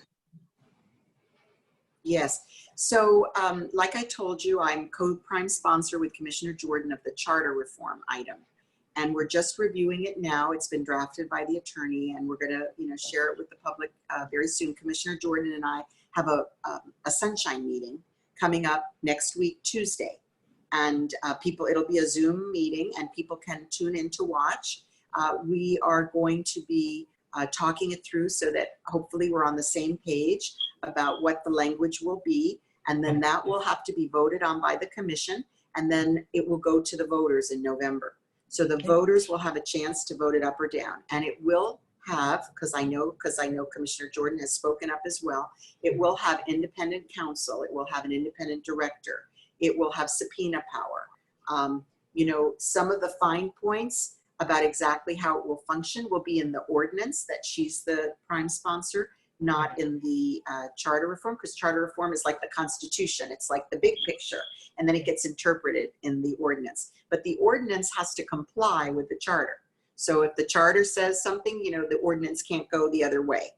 Yes. So like I told you, I'm co-prime sponsor with Commissioner Jordan of the charter reform item. And we're just reviewing it now. It's been drafted by the attorney, and we're going to, you know, share it with the public very soon. Commissioner Jordan and I have a sunshine meeting coming up next week, Tuesday. And it'll be a Zoom meeting, and people can tune in to watch. We are going to be talking it through so that hopefully we're on the same page about what the language will be. And then that will have to be voted on by the commission, and then it will go to the voters in November. So the voters will have a chance to vote it up or down, and it will have, because I know Commissioner Jordan has spoken up as well, it will have independent counsel, it will have an independent director, it will have subpoena power. You know, some of the fine points about exactly how it will function will be in the ordinance that she's the prime sponsor, not in the charter reform, because charter reform is like the Constitution. It's like the big picture, and then it gets interpreted in the ordinance. But the ordinance has to comply with the charter. So if the charter says something, you know, the ordinance can't go the other way.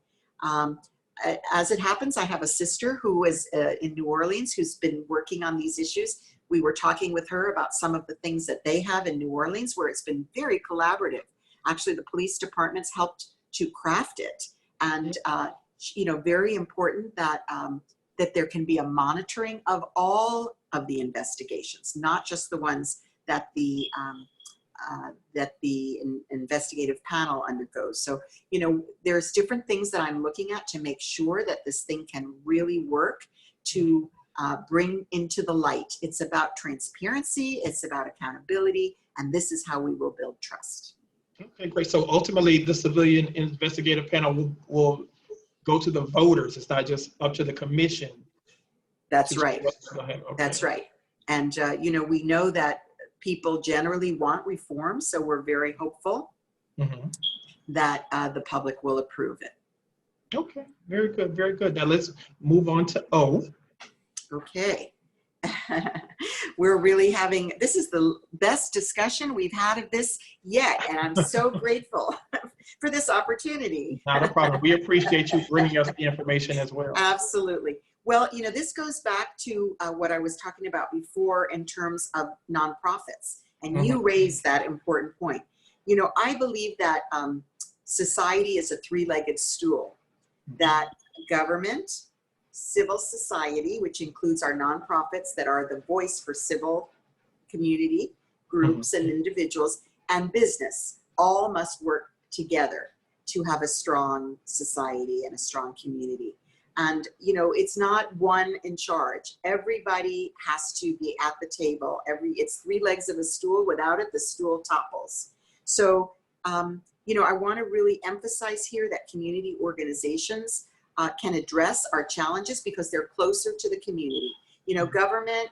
As it happens, I have a sister who is in New Orleans who's been working on these issues. We were talking with her about some of the things that they have in New Orleans, where it's been very collaborative. Actually, the police departments helped to craft it. And you know, very important that that there can be a monitoring of all of the investigations, not just the ones that the investigative panel undergoes. So, you know, there's different things that I'm looking at to make sure that this thing can really work to bring into the light. It's about transparency, it's about accountability, and this is how we will build trust. Okay, great. So ultimately, the civilian investigative panel will go to the voters. It's not just up to the commission. That's right. Go ahead. Okay. That's right. And, you know, we know that people generally want reform, so we're very hopeful that the public will approve it. Okay, very good, very good. Now let's move on to O. Okay. We're really having, this is the best discussion we've had of this yet, and I'm so grateful for this opportunity. Not a problem. We appreciate you bringing us the information as well. Absolutely. Well, you know, this goes back to what I was talking about before in terms of nonprofits, and you raised that important point. You know, I believe that society is a three-legged stool, that government, civil society, which includes our nonprofits that are the voice for civil community groups and individuals, and business, all must work together to have a strong society and a strong community. And, you know, it's not one in charge. Everybody has to be at the table. It's three legs of a stool. Without it, the stool topples. So, you know, I want to really emphasize here that community organizations can address our challenges because they're closer to the community. You know, government,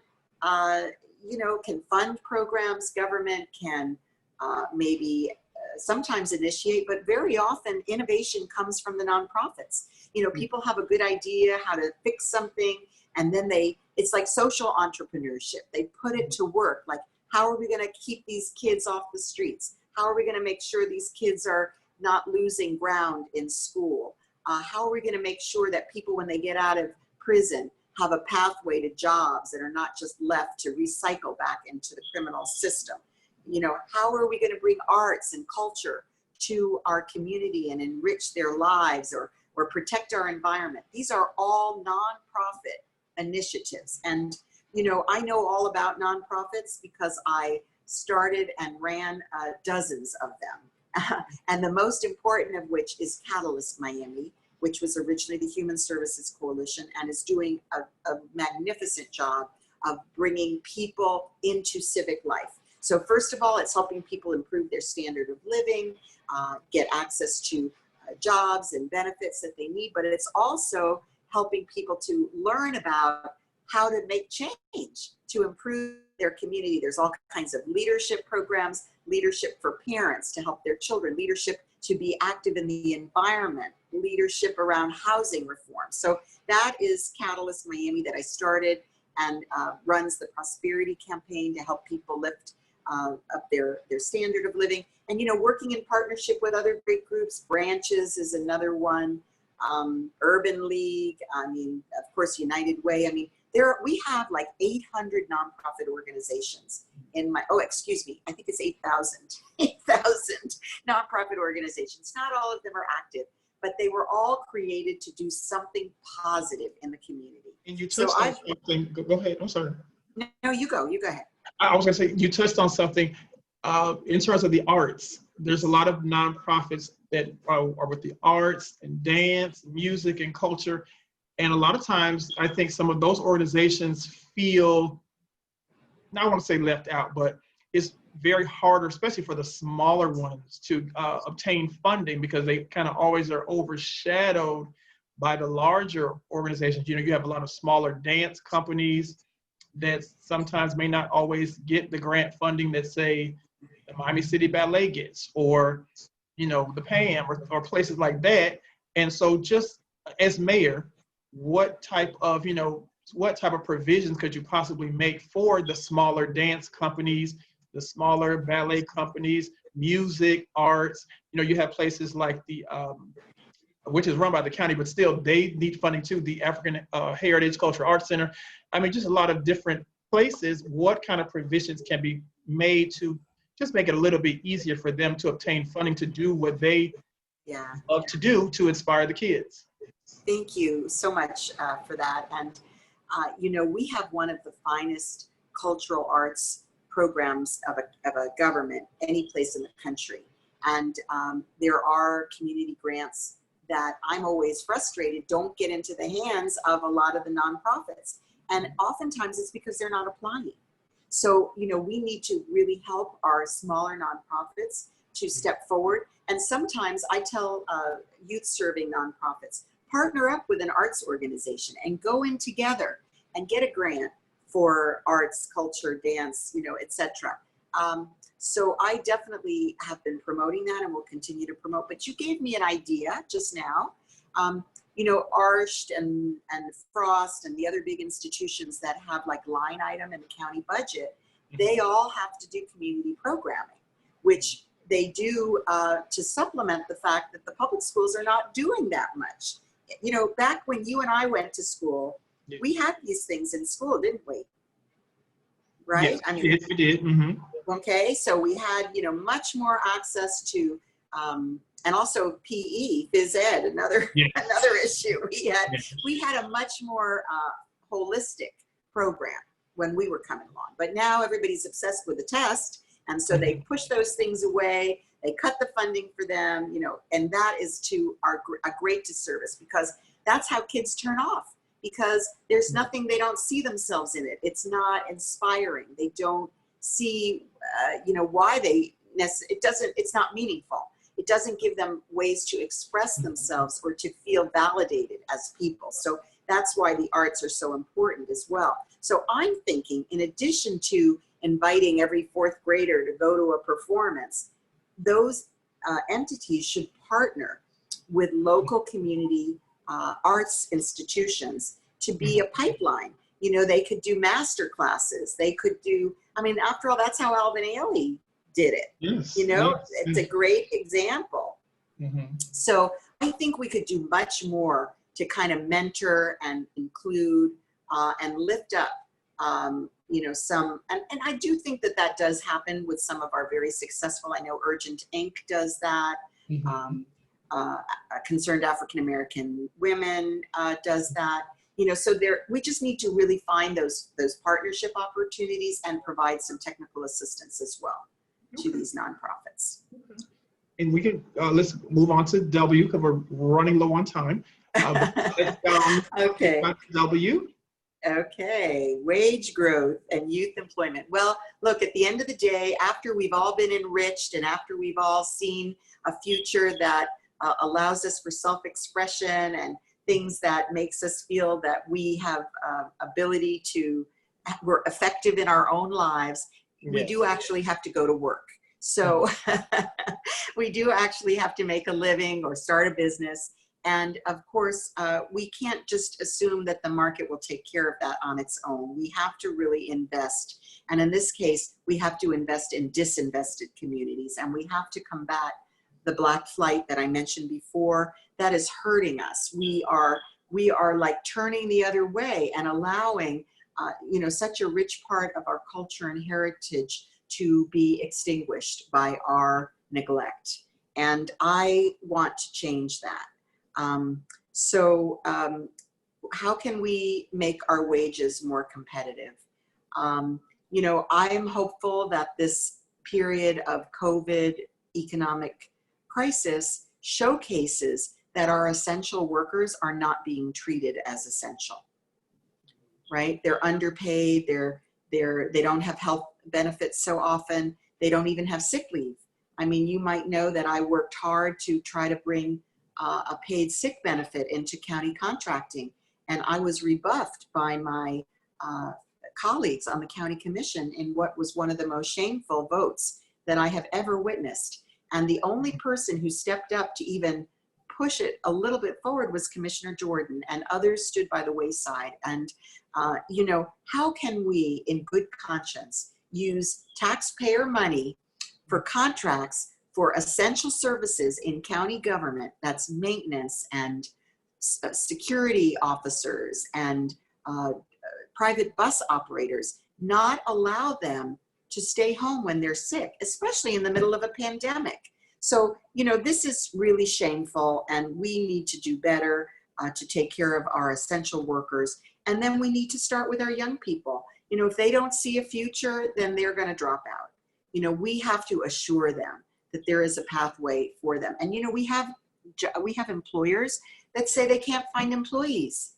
you know, can fund programs, government can maybe sometimes initiate, but very often innovation comes from the nonprofits. You know, people have a good idea how to fix something, and then it's like social entrepreneurship. They put it to work. Like, how are we going to keep these kids off the streets? How are we going to make sure these kids are not losing ground in school? How are we going to make sure that people, when they get out of prison, have a pathway to jobs and are not just left to recycle back into the criminal system? You know, how are we going to bring arts and culture to our community and enrich their lives, or protect our environment? These are all nonprofit initiatives. And, you know, I know all about nonprofits because I started and ran dozens of them. And the most important of which is Catalyst Miami, which was originally the Human Services Coalition and is doing a magnificent job of bringing people into civic life. So first of all, it's helping people improve their standard of living, get access to jobs and benefits that they need, but it's also helping people to learn about how to make change to improve their community. There's all kinds of leadership programs, leadership for parents to help their children, leadership to be active in the environment, leadership around housing reform. So that is Catalyst Miami that I started, and runs the prosperity campaign to help people lift up their standard of living. And, you know, working in partnership with other great groups. Branches is another one. Urban League, I mean, of course, United Way. I mean, we have like 800 nonprofit organizations in my, oh, excuse me, I think it's 8,000 nonprofit organizations. Not all of them are active, but they were all created to do something positive in the community. And you touched on something, go ahead, I'm sorry. No, you go ahead. I was gonna say, you touched on something in terms of the arts. There's a lot of nonprofits that are with the arts and dance, music and culture. And a lot of times I think some of those organizations feel, not want to say left out, but it's very harder, especially for the smaller ones, to obtain funding because they kind of always are overshadowed by the larger organizations. You know, you have a lot of smaller dance companies that sometimes may not always get the grant funding that, say, the Miami City Ballet gets, or, you know, the PAM, or places like that. And so just as mayor, what type of provisions could you possibly make for the smaller dance companies, the smaller ballet companies, music, arts? You know, you have places like the, which is run by the county, but still they need funding too, the African Heritage Cultural Arts Center. I mean, just a lot of different places. What kind of provisions can be made to just make it a little bit easier for them to obtain funding to do what they love to do to inspire the kids? Thank you so much for that. And, you know, we have one of the finest cultural arts programs of a government any place in the country. And there are community grants that I'm always frustrated don't get into the hands of a lot of the nonprofits. And oftentimes it's because they're not applying. So, you know, we need to really help our smaller nonprofits to step forward. And sometimes I tell youth serving nonprofits, partner up with an arts organization and go in together and get a grant for arts, culture, dance, you know, etc. So I definitely have been promoting that and will continue to promote. But you gave me an idea just now. You know, ARSH and Frost and the other big institutions that have like line item in the county budget, they all have to do community programming, which they do to supplement the fact that the public schools are not doing that much. You know, back when you and I went to school, we had these things in school, didn't we? Right? Yes, I mean, yes, we did. Mm-hmm. Okay, so we had, you know, much more access to, and also PE, phys ed, another issue. We had a much more holistic program when we were coming along. But now everybody's obsessed with the test, and so they push those things away. They cut the funding for them, you know, and that is to a great disservice, because that's how kids turn off, because there's nothing, they don't see themselves in it. It's not inspiring. They don't see, you know, why it's not meaningful. It doesn't give them ways to express themselves or to feel validated as people. So That's why the arts are so important as well. So I'm thinking, in addition to inviting every fourth grader to go to a performance, those entities should partner with local community arts institutions to be a pipeline. You know, they could do master classes. They could do, I mean, after all, that's how Alvin Ailey did it. Yes, You know, yes, it's a great example. Mhm. So I think we could do much more to kind of mentor and include and lift up, you know, some, and I do think that that does happen with some of our very successful, I know Urgent Inc. does that. Concerned African American Women does that. You know, so there, we just need to really find those partnership opportunities and provide some technical assistance as well to these nonprofits. And we can, let's move on to W, because we're running low on time. Okay. W. Okay, wage growth and youth employment. Well, look, at the end of the day, after we've all been enriched and after we've all seen a future that allows us for self-expression and things that makes us feel that we have ability to, we're effective in our own lives, we do actually have to go to work. So we do actually have to make a living or start a business. And of course, we can't just assume that the market will take care of that on its own. We have to really invest. And in this case, we have to invest in disinvested communities. And we have to combat the Black flight that I mentioned before. That is hurting us. We are like turning the other way and allowing, you know, such a rich part of our culture and heritage to be extinguished by our neglect. And I want to change that. How can we make our wages more competitive? You know, I am hopeful that this period of COVID economic crisis showcases that our essential workers are not being treated as essential, right? They're underpaid, they don't have health benefits so often, they don't even have sick leave. I mean, you might know that I worked hard to try to bring a paid sick benefit into county contracting, and I was rebuffed by my colleagues on the county commission in what was one of the most shameful votes that I have ever witnessed. And the only person who stepped up to even push it a little bit forward was Commissioner Jordan, and others stood by the wayside. And you know, how can we in good conscience use taxpayer money for contracts for essential services in county government, that's maintenance and security officers and private bus operators, not allow them to stay home when they're sick, especially in the middle of a pandemic? So, you know, this is really shameful, and we need to do better to take care of our essential workers. And then we need to start with our young people. You know, if they don't see a future, then they're going to drop out. You know, we have to assure them that there is a pathway for them. And, you know, we have employers that say they can't find employees.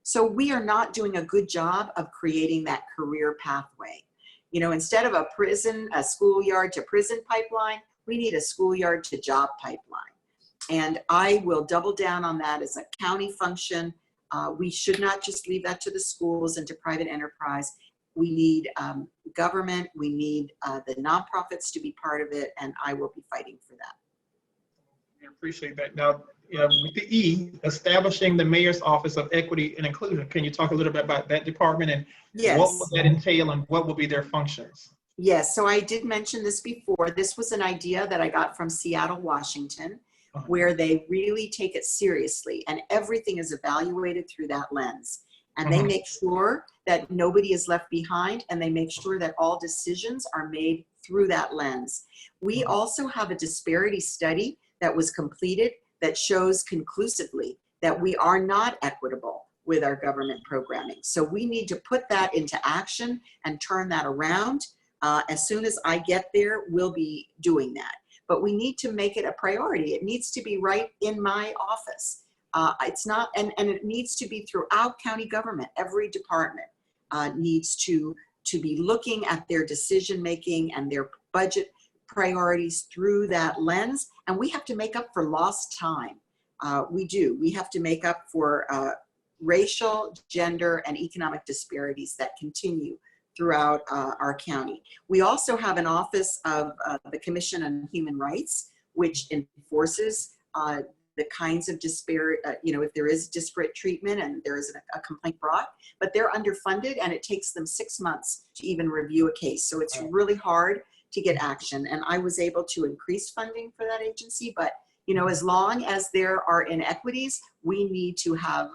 So we are not doing a good job of creating that career pathway. You know, instead of a schoolyard to prison pipeline, we need a schoolyard to job pipeline. And I will double down on that as a county function. We should not just leave that to the schools and to private enterprise. We need government, we need the nonprofits to be part of it, and I will be fighting for that. I appreciate that. Now, with the E, establishing the Mayor's Office of Equity and Inclusion, can you talk a little bit about that department and what will that entail and what will be their functions? Yes, so I did mention this before. This was an idea that I got from Seattle, Washington, where they really take it seriously and everything is evaluated through that lens. And they make sure that nobody is left behind, and they make sure that all decisions are made through that lens. We also have a disparity study that was completed that shows conclusively that we are not equitable with our government programming. So we need to put that into action and turn that around. As soon as I get there, we'll be doing that. But we need to make it a priority. It needs to be right in my office. It's not, and it needs to be throughout county government. Every department needs to be looking at their decision-making and their budget priorities through that lens. And we have to make up for lost time. We do. We have to make up for racial, gender, and economic disparities that continue throughout our county. We also have an office of the Commission on Human Rights, which enforces the kinds of disparate, if there is disparate treatment and there is a complaint brought, but they're underfunded and it takes them 6 months to even review a case. So it's really hard to get action. And I was able to increase funding for that agency, but as long as there are inequities, we need to have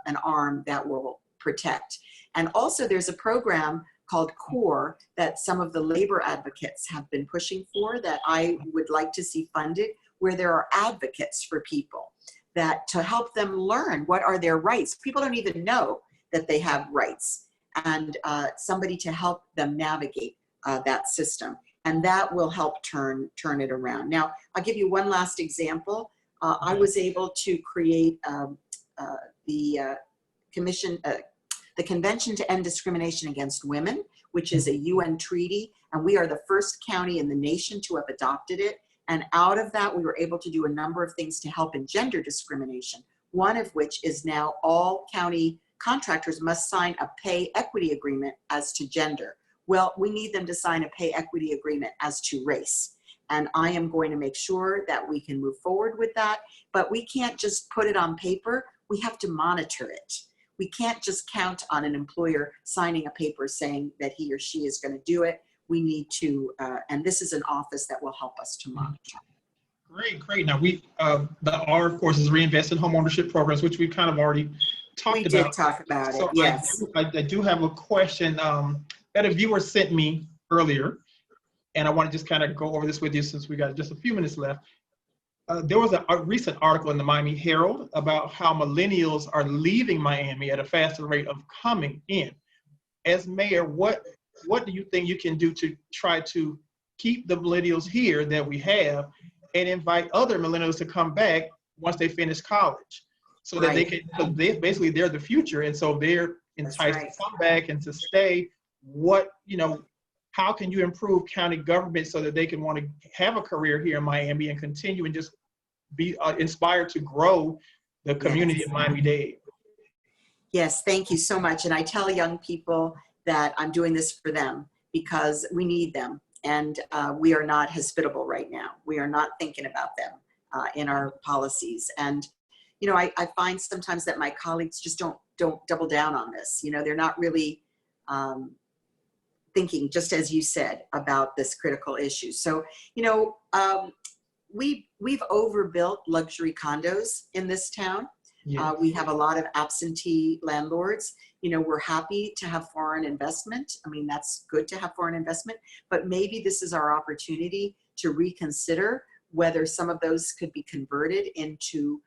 an arm that will protect. And also there's a program called CORE that some of the labor advocates have been pushing for that I would like to see funded, where there are advocates for people that to help them learn what are their rights. People don't even know that they have rights, and somebody to help them navigate that system. And that will help turn it around. Now, I'll give you one last example. I was able to create the Convention to End Discrimination Against Women, which is a UN treaty, and we are the first county in the nation to have adopted it. And out of that, we were able to do a number of things to help in gender discrimination, one of which is now all county contractors must sign a pay equity agreement as to gender. Well, we need them to sign a pay equity agreement as to race. And I am going to make sure that we can move forward with that, but we can't just put it on paper. We have to monitor it. We can't just count on an employer signing a paper saying that he or she is going to do it. We need to, and this is an office that will help us to monitor. Great. Now the R, of course, is reinvested home ownership programs, which we've kind of already talked about. We did talk about it, yes. I do have a question that a viewer sent me earlier, and I want to just kind of go over this with you since we got just a few minutes left. There was a recent article in the Miami Herald about how millennials are leaving Miami at a faster rate of coming in. As mayor, what do you think you can do to try to keep the millennials here that we have and invite other millennials to come back once they finish college? So that they can, because basically they're the future, and so they're enticed to come back and to stay. How can you improve county government so that they can want to have a career here in Miami and continue and just be inspired to grow the community of Miami-Dade? Yes, thank you so much. And I tell young people that I'm doing this for them because we need them. And we are not hospitable right now. We are not thinking about them in our policies. And, I find sometimes that my colleagues just don't double down on this. They're not really thinking, just as you said, about this critical issue. So, we've overbuilt luxury condos in this town. Yes. We have a lot of absentee landlords. We're happy to have foreign investment. I mean, that's good to have foreign investment, but maybe this is our opportunity to reconsider whether some of those could be converted into,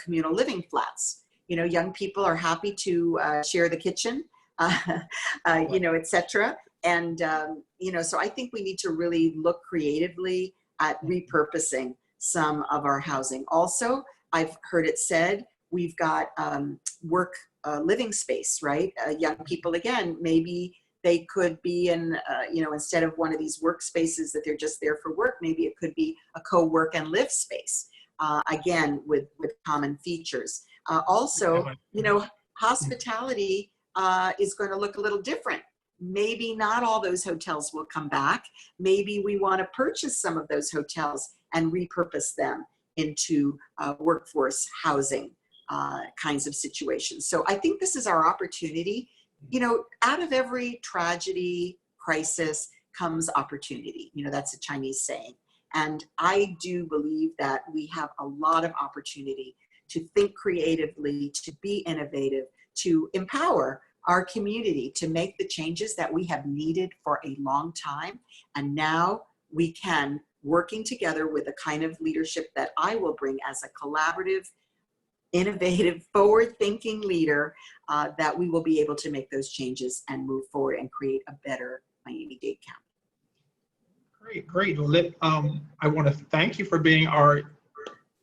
communal living flats. Young people are happy to share the kitchen, et cetera. And, so I think we need to really look creatively at repurposing some of our housing. Also, I've heard it said, we've got work living space, right? Young people, again, maybe they could be in, instead of one of these workspaces that they're just there for work, maybe it could be a co-work and live space, again, with common features. Also, hospitality is going to look a little different. Maybe not all those hotels will come back. Maybe we want to purchase some of those hotels and repurpose them into workforce housing kinds of situations. So I think this is our opportunity. Out of every tragedy, crisis comes opportunity. That's a Chinese saying. And I do believe that we have a lot of opportunity to think creatively, to be innovative, to empower our community to make the changes that we have needed for a long time. And now we can, working together with the kind of leadership that I will bring as a collaborative, innovative, forward-thinking leader, that we will be able to make those changes and move forward and create a better Miami-Dade County. Great. Well, I want to thank you for being our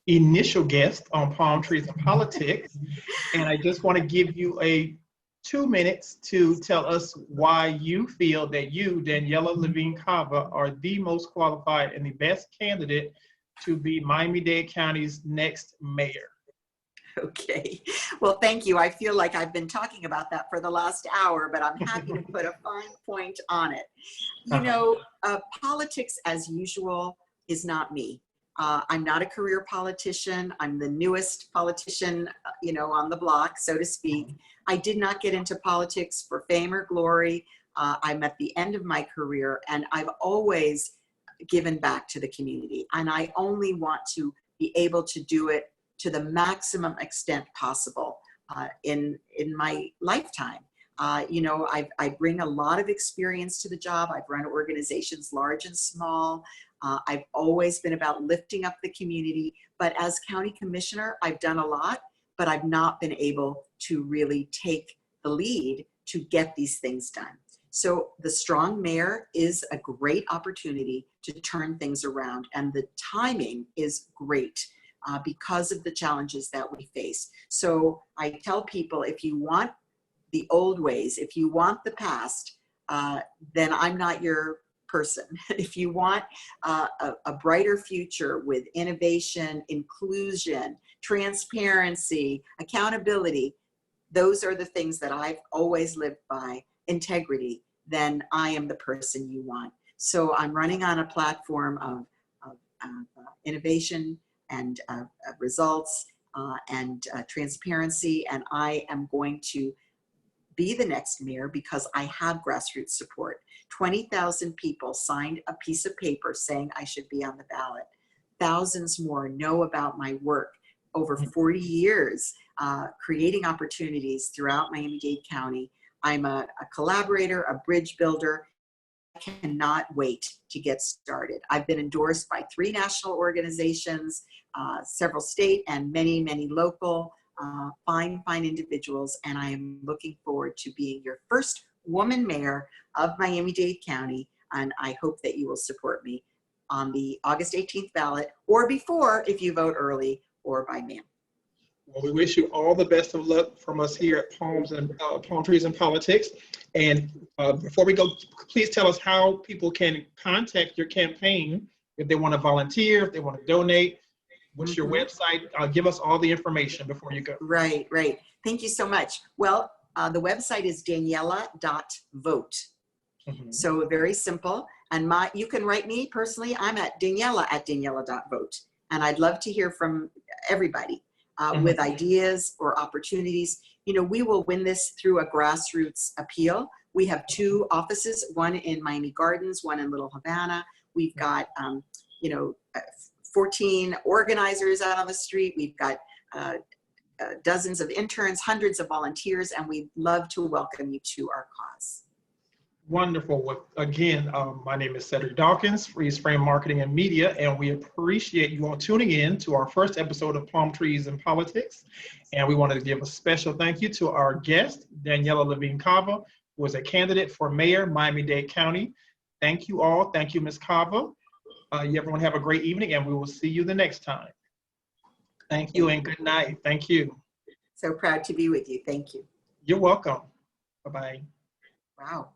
initial guest on Palm Trees and Politics. And I just want to give you 2 minutes to tell us why you feel that you, Daniella Levine Cava, are the most qualified and the best candidate to be Miami-Dade County's next mayor. Okay. Well, thank you. I feel like I've been talking about that for the last hour, but I'm happy to put a fine point on it. You know, politics as usual is not me. I'm not a career politician. I'm the newest politician, you know, on the block, so to speak. I did not get into politics for fame or glory. I'm at the end of my career, and I've always given back to the community. And I only want to be able to do it to the maximum extent possible in my lifetime. You know, I bring a lot of experience to the job. I've run organizations large and small. I've always been about lifting up the community, but as county commissioner, I've done a lot, but I've not been able to really take the lead to get these things done. So the strong mayor is a great opportunity to turn things around, and the timing is great because of the challenges that we face. So I tell people, if you want the old ways, if you want the past, then I'm not your person. If you want a brighter future with innovation, inclusion, transparency, accountability, those are the things that I've always lived by, integrity, then I am the person you want. So I'm running on a platform of innovation and results and transparency, and I am going to be the next mayor because I have grassroots support. 20,000 people signed a piece of paper saying I should be on the ballot. Thousands more know about my work over 40 years, creating opportunities throughout Miami-Dade County. I'm a collaborator, a bridge builder. I cannot wait to get started. I've been endorsed by 3 national organizations, several state and many, many local, fine individuals, and I am looking forward to being your first woman mayor of Miami-Dade County, and I hope that you will support me on the August 18th ballot or before if you vote early or by mail. Well, we wish you all the best of luck from us here at Palm Trees and Politics. And before we go, please tell us how people can contact your campaign if they want to volunteer, if they want to donate. What's your website? Give us all the information before you go. Right. Thank you so much. Well, the website is Daniella.vote. So very simple. And you can write me personally. I'm at Daniella@Daniella.vote. And I'd love to hear from everybody with ideas or opportunities. You know, we will win this through a grassroots appeal. We have 2 offices, one in Miami Gardens, one in Little Havana. We've got, you know, 14 organizers out on the street. We've got dozens of interns, hundreds of volunteers, and we'd love to welcome you to our cause. Wonderful. Well, again, my name is Cedric Dawkins, Freez Frame Marketing and Media, and we appreciate you all tuning in to our first episode of Palm Trees and Politics. And we wanted to give a special thank you to our guest, Daniella Levine Cava, who is a candidate for mayor, Miami-Dade County. Thank you all. Thank you, Ms. Cava. Everyone have a great evening, and we will see you the next time. Thank you and good night. Thank you. So proud to be with you. Thank you. You're welcome. Bye-bye. Wow.